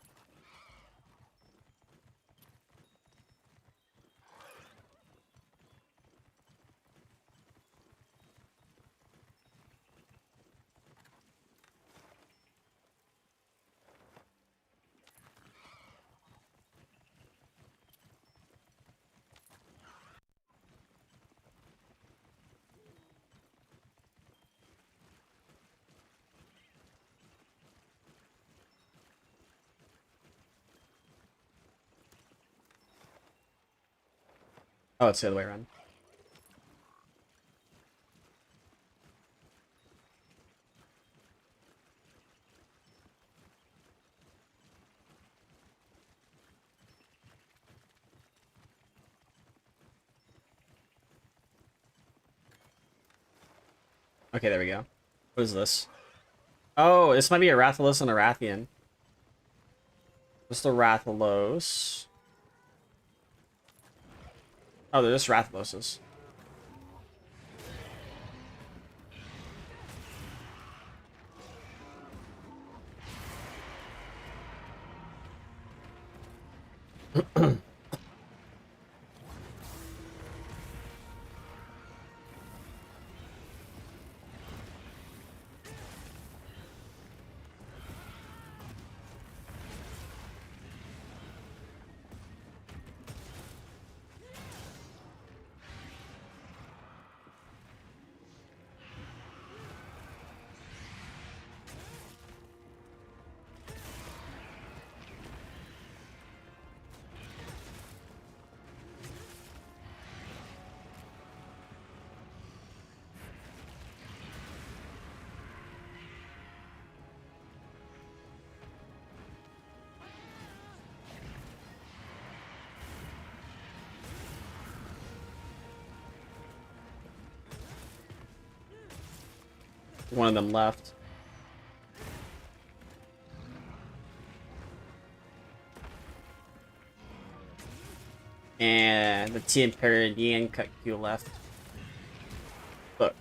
Oh, it's the other way around. Okay, there we go. What is this? Oh, this might be a Rathalos and a Rathian. What's the Rathalos? Oh, they're just Rathaloses. One of them left. And the Team Peridian cut Q left. Look.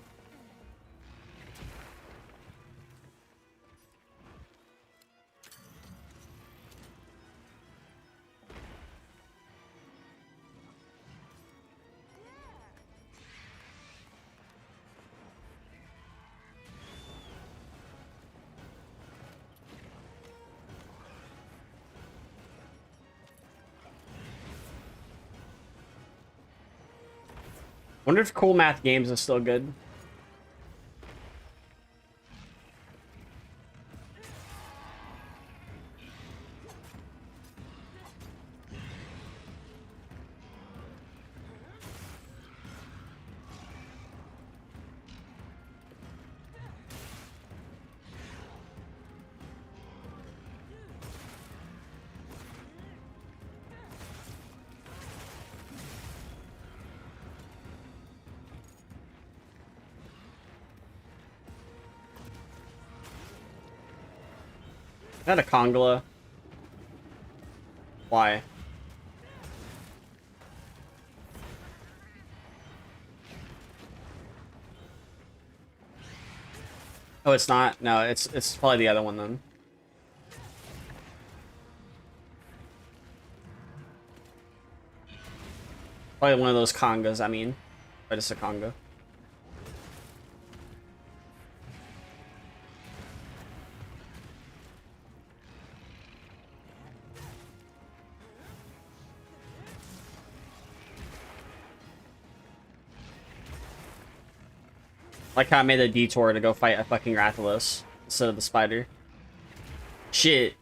Wonder if Cool Math Games is still good. Is that a Kongala? Why? Oh, it's not? No, it's probably the other one then. Probably one of those congas, I mean. But it's a conga. Like how I made a detour to go fight a fucking Rathalos instead of the spider. Shit.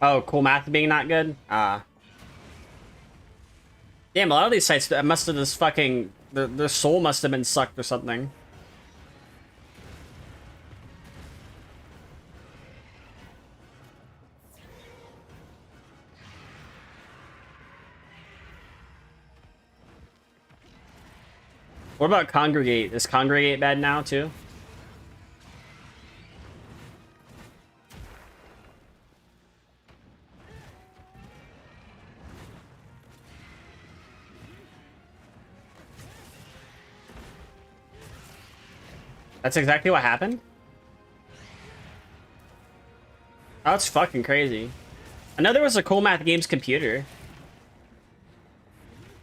Oh, cool math being not good? Ah. Damn, a lot of these sites that must have just fucking... Their soul must have been sucked or something. What about Congregate? Is Congregate bad now, too? That's exactly what happened? Oh, that's fucking crazy. I know there was a Cool Math Games computer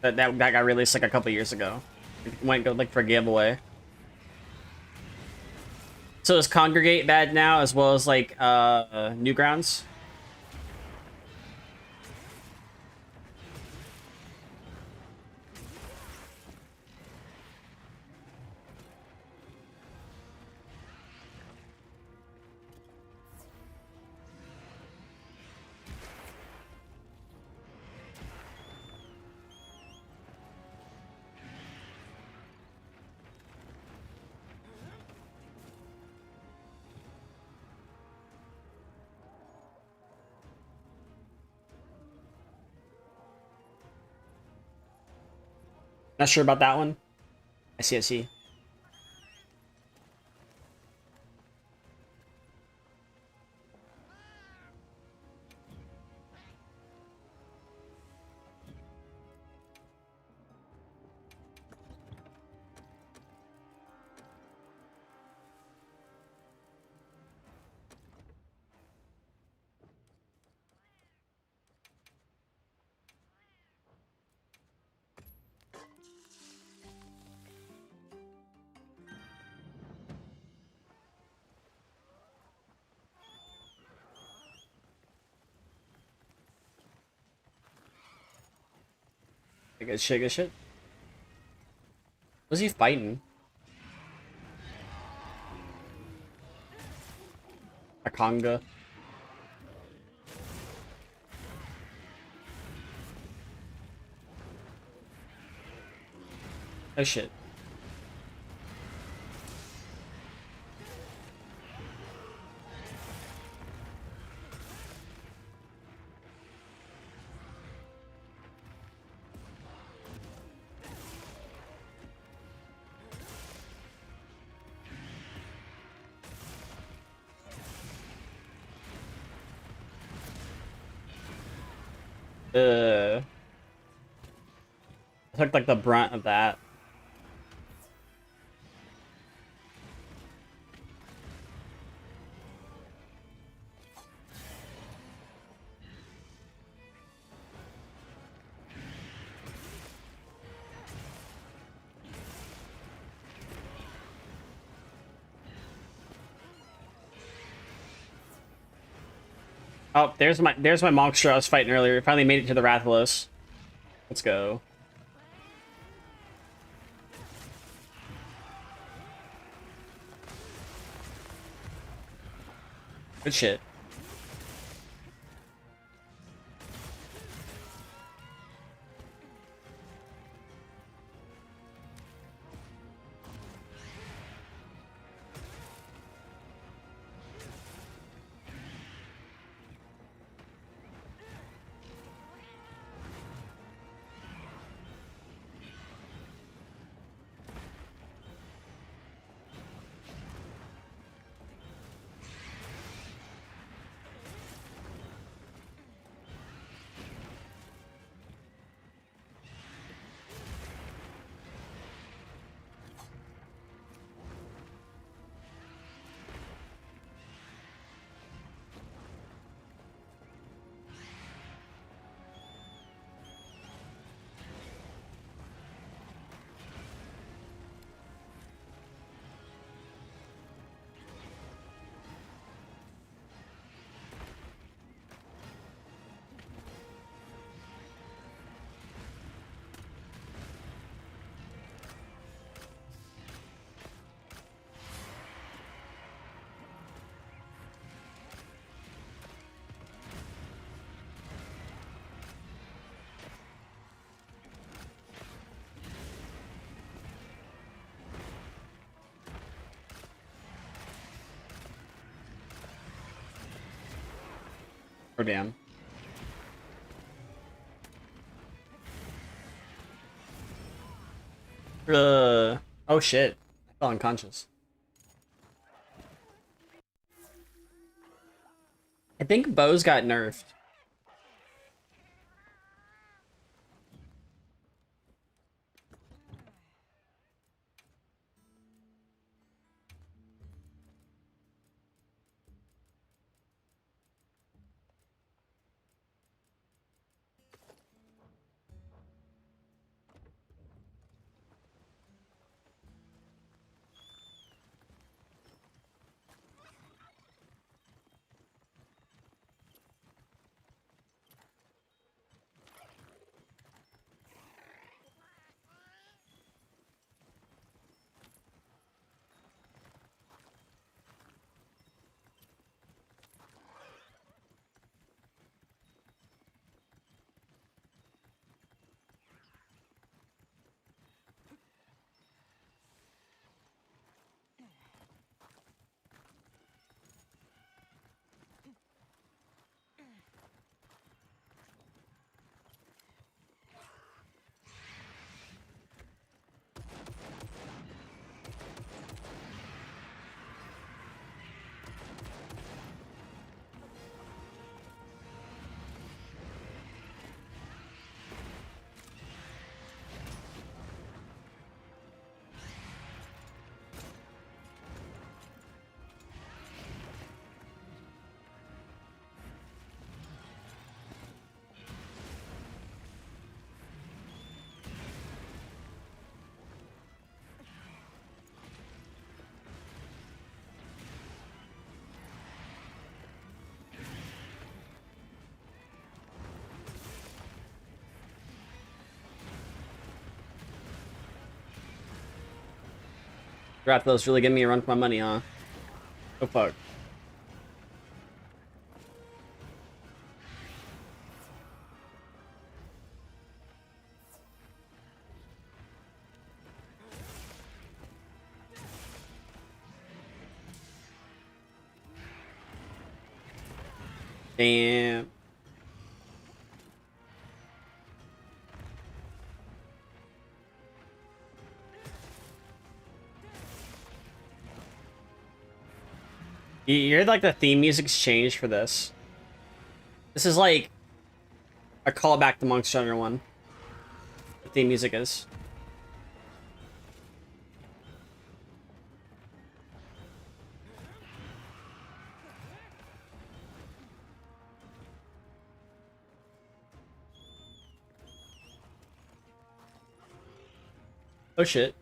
that got released like a couple years ago. It went like for giveaway. So is Congregate bad now as well as like Newgrounds? Not sure about that one. I see, I see. Good shit, good shit. Was he fighting? A conga. Oh shit. I took like the brunt of that. Oh, there's my monster I was fighting earlier. Finally made it to the Rathalos. Let's go. Good shit. Oh, damn. Oh shit. I fell unconscious. I think bows got nerfed. Rathalos really giving me a run for my money, huh? Oh fuck. Damn. You hear like the theme music's changed for this. This is like a callback to Monster Hunter 1. The theme music is. Oh shit.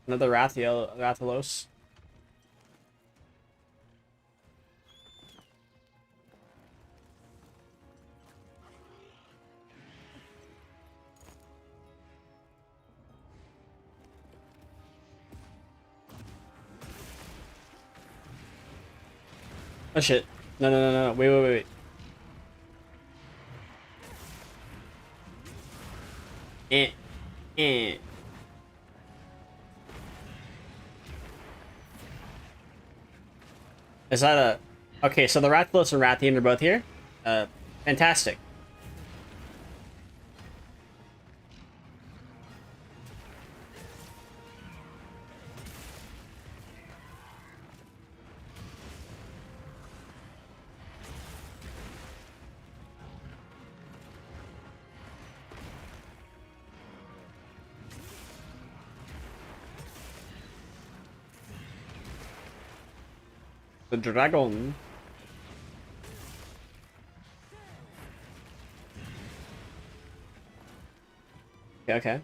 Another Rathalos. Oh shit. No, no, no, no, no. Wait, wait, wait, wait. Eh. Is that a... Okay, so the Rathalos and Rathian are both here? Fantastic. The dragon. Okay, okay.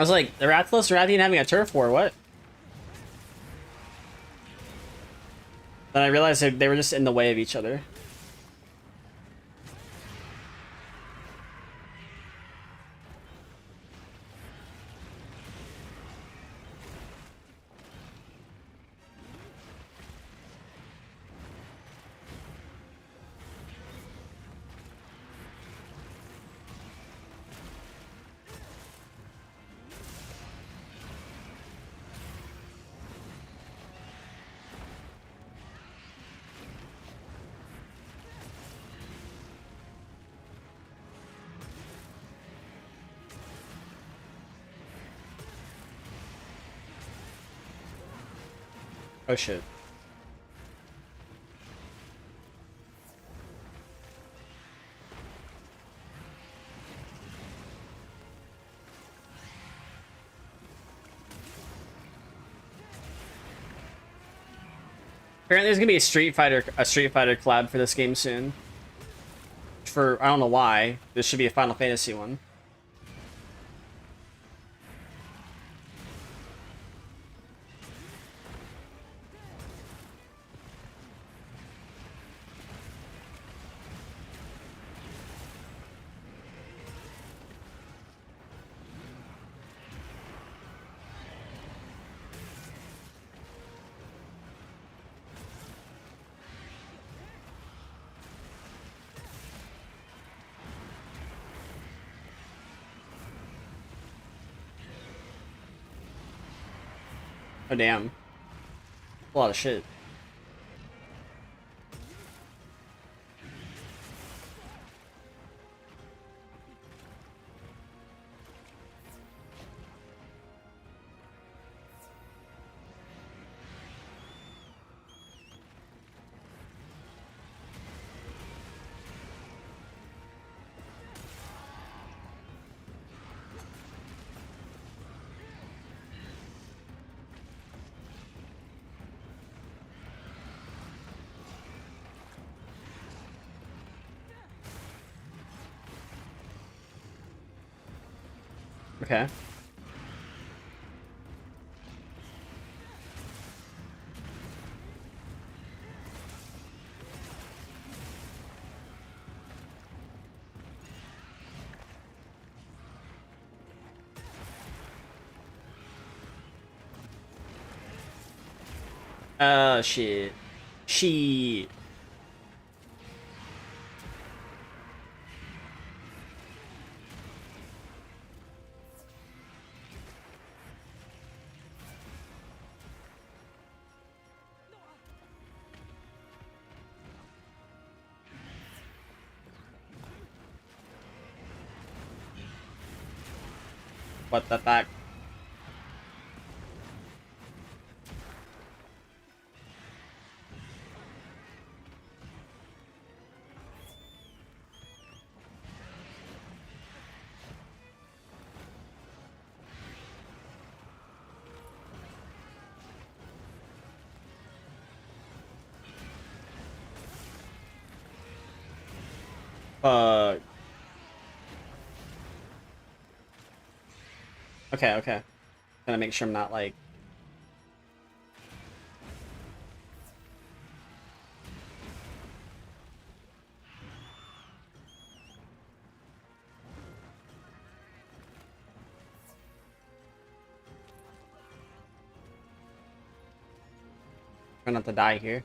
I was like, the Rathalos are Rathian having a turf war, what? Then I realized they were just in the way of each other. Oh shit. Apparently there's gonna be a Street Fighter collab for this game soon. For I don't know why. This should be a Final Fantasy one. Oh damn. A lot of shit. Okay. Shit. Shit. What the fuck? Okay, okay. Gonna make sure I'm not like. Try not to die here.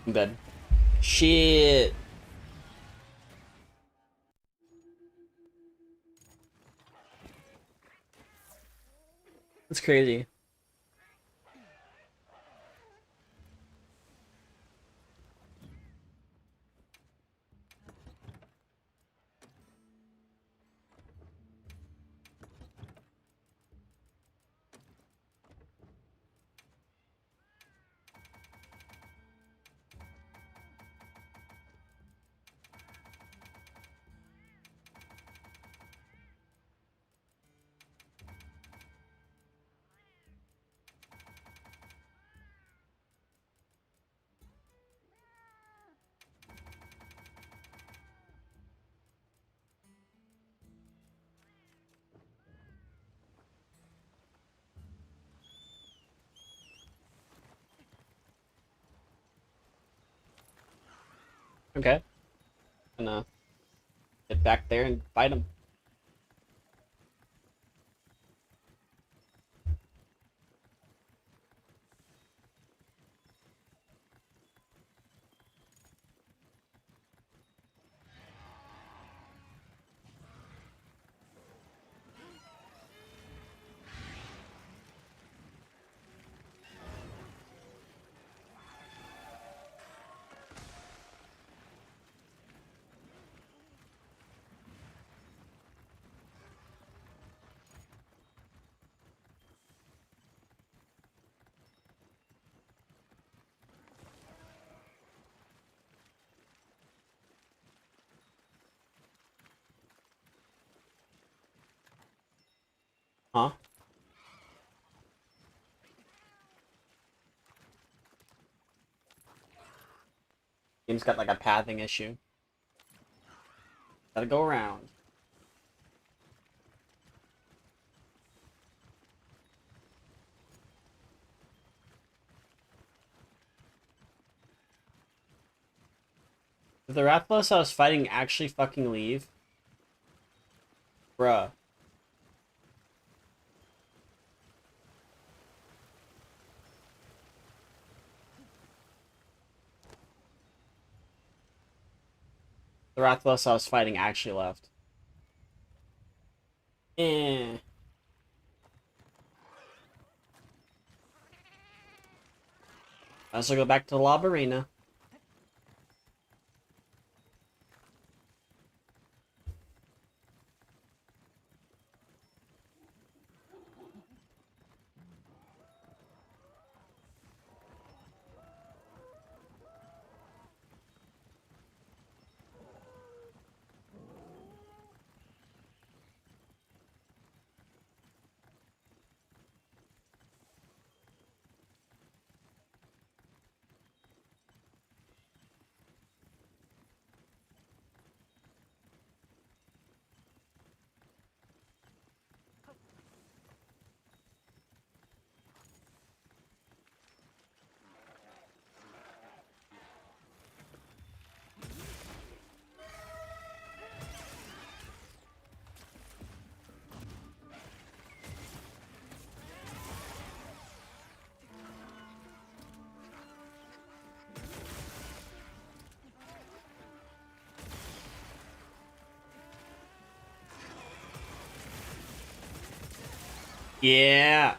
I'm dead. Shit. That's crazy. Okay. Gonna get back there and fight him. Huh? Game's got like a pathing issue. Gotta go around. Did the Rathalos I was fighting actually fucking leave? Bruh. The Rathalos I was fighting actually left. Eh. I also go back to the Lob Arena. Yeah.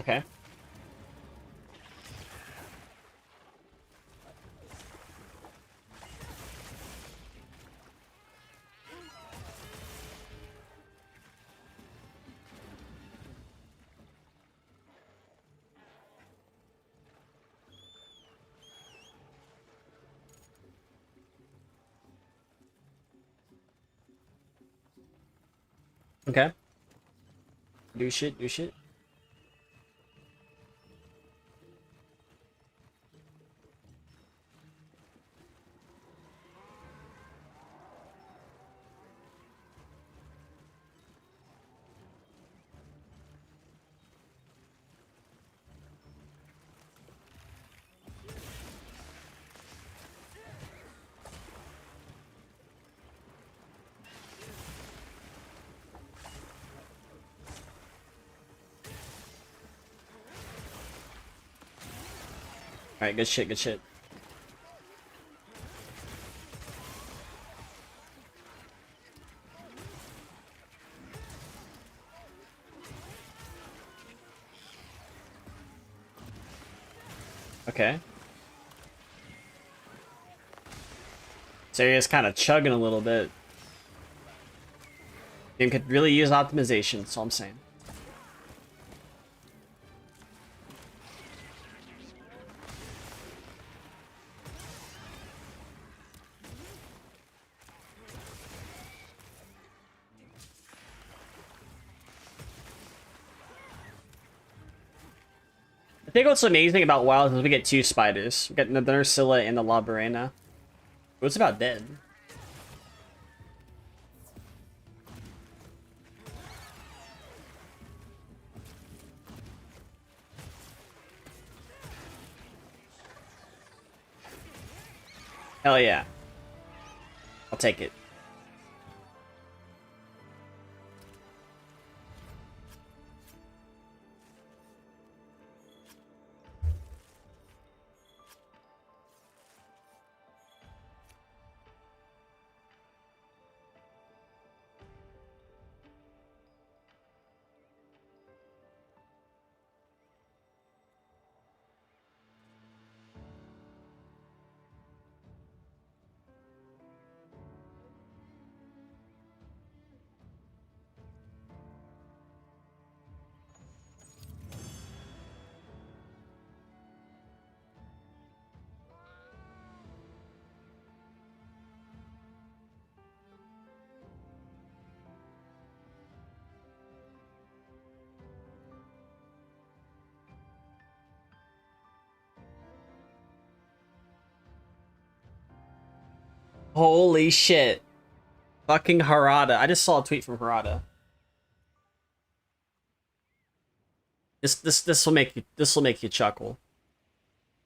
Okay. Okay. Do shit, do shit. Alright, good shit, good shit. Okay. This area's kind of chugging a little bit. Game could really use optimization, that's all I'm saying. I think what's amazing about Wild is we get 2 spiders. We get the Nursilla and the La Barena. What's about dead? Hell yeah. I'll take it. Holy shit. Fucking Harada. I just saw a tweet from Harada. This will make you chuckle.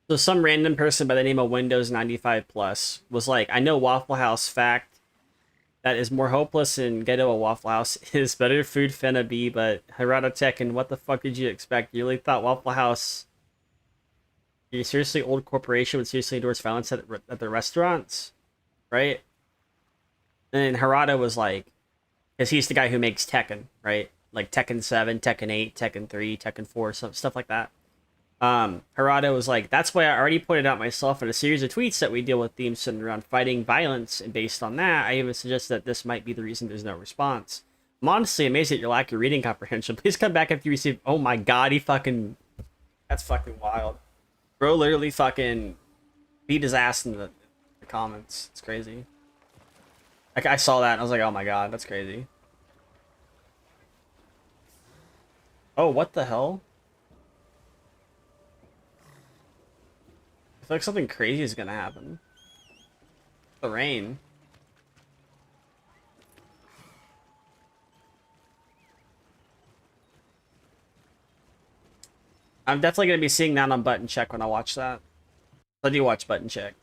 So some random person by the name of Windows 95 Plus was like, I know Waffle House fact that is more hopeless and ghetto a Waffle House is better food finna be, but Harada Tech and what the fuck did you expect? You really thought Waffle House, you seriously old corporation would seriously endorse violence at the restaurants, right? And then Harada was like, because he's the guy who makes Tekken, right? Like Tekken 7, Tekken 8, Tekken 3, Tekken 4, stuff like that. Harada was like, that's why I already pointed out myself in a series of tweets that we deal with themes centered around fighting violence, and based on that, I even suggest that this might be the reason there's no response. I'm honestly amazed at your lack of reading comprehension. Please come back after you receive. Oh my god, that's fucking wild. Bro literally fucking beat his ass in the comments. It's crazy. Like, I saw that and I was like, oh my god, that's crazy. Oh, what the hell? I feel like something crazy is gonna happen. The rain. I'm definitely gonna be seeing that on Button Check when I watch that. I do watch Button Check.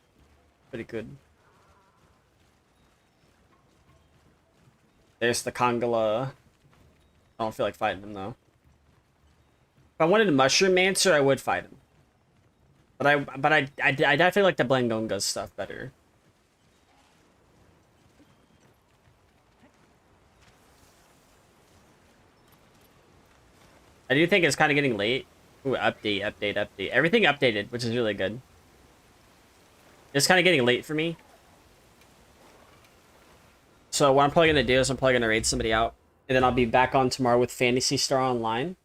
Pretty good. There's the Kongala. I don't feel like fighting him though. If I wanted a Mushroom Mancer, I would fight him. But I definitely like the Blangonga's stuff better. I do think it's kind of getting late. Ooh, update. Everything updated, which is really good. It's kind of getting late for me. So what I'm probably going to do is I'm probably going to raid somebody out. And then I'll be back on tomorrow with Phantasy Star Online.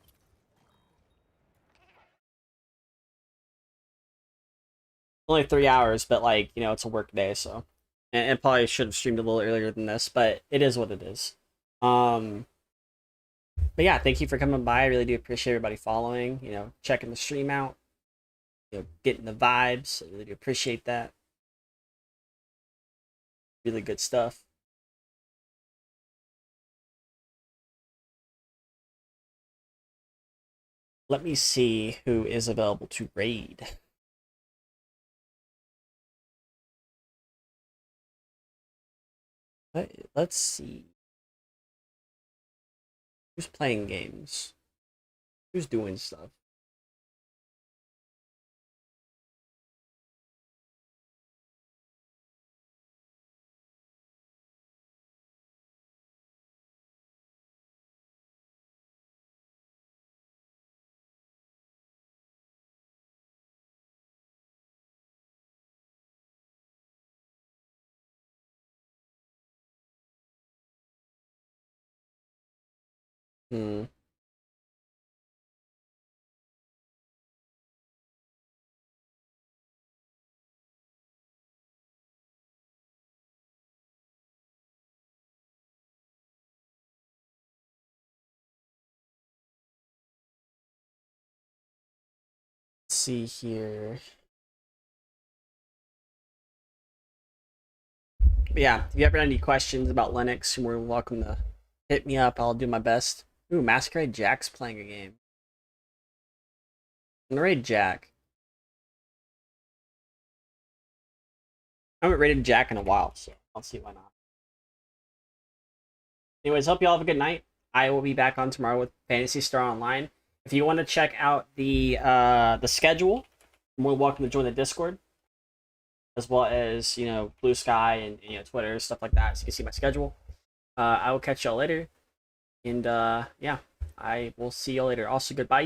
Only 3 hours, but like, you know, it's a work day, so. And probably should have streamed a little earlier than this, but it is what it is. But yeah, thank you for coming by. I really do appreciate everybody following, you know, checking the stream out, you know, getting the vibes. I really do appreciate that. Really good stuff. Let me see who is available to raid. Let's see. Who's playing games? Who's doing stuff? Hmm. Let's see here. But yeah, if you ever have any questions about Linux, you're more than welcome to hit me up. I'll do my best. Ooh, Masquerade Jack's playing a game. I'm gonna raid Jack. I haven't raided Jack in a while, so I'll see why not. Anyways, hope you all have a good night. I will be back on tomorrow with Phantasy Star Online. If you want to check out the schedule, you're more than welcome to join the Discord, as well as Blue Sky and Twitter, stuff like that, so you can see my schedule. I will catch y'all later, and yeah, I will see y'all later. Also, goodbye.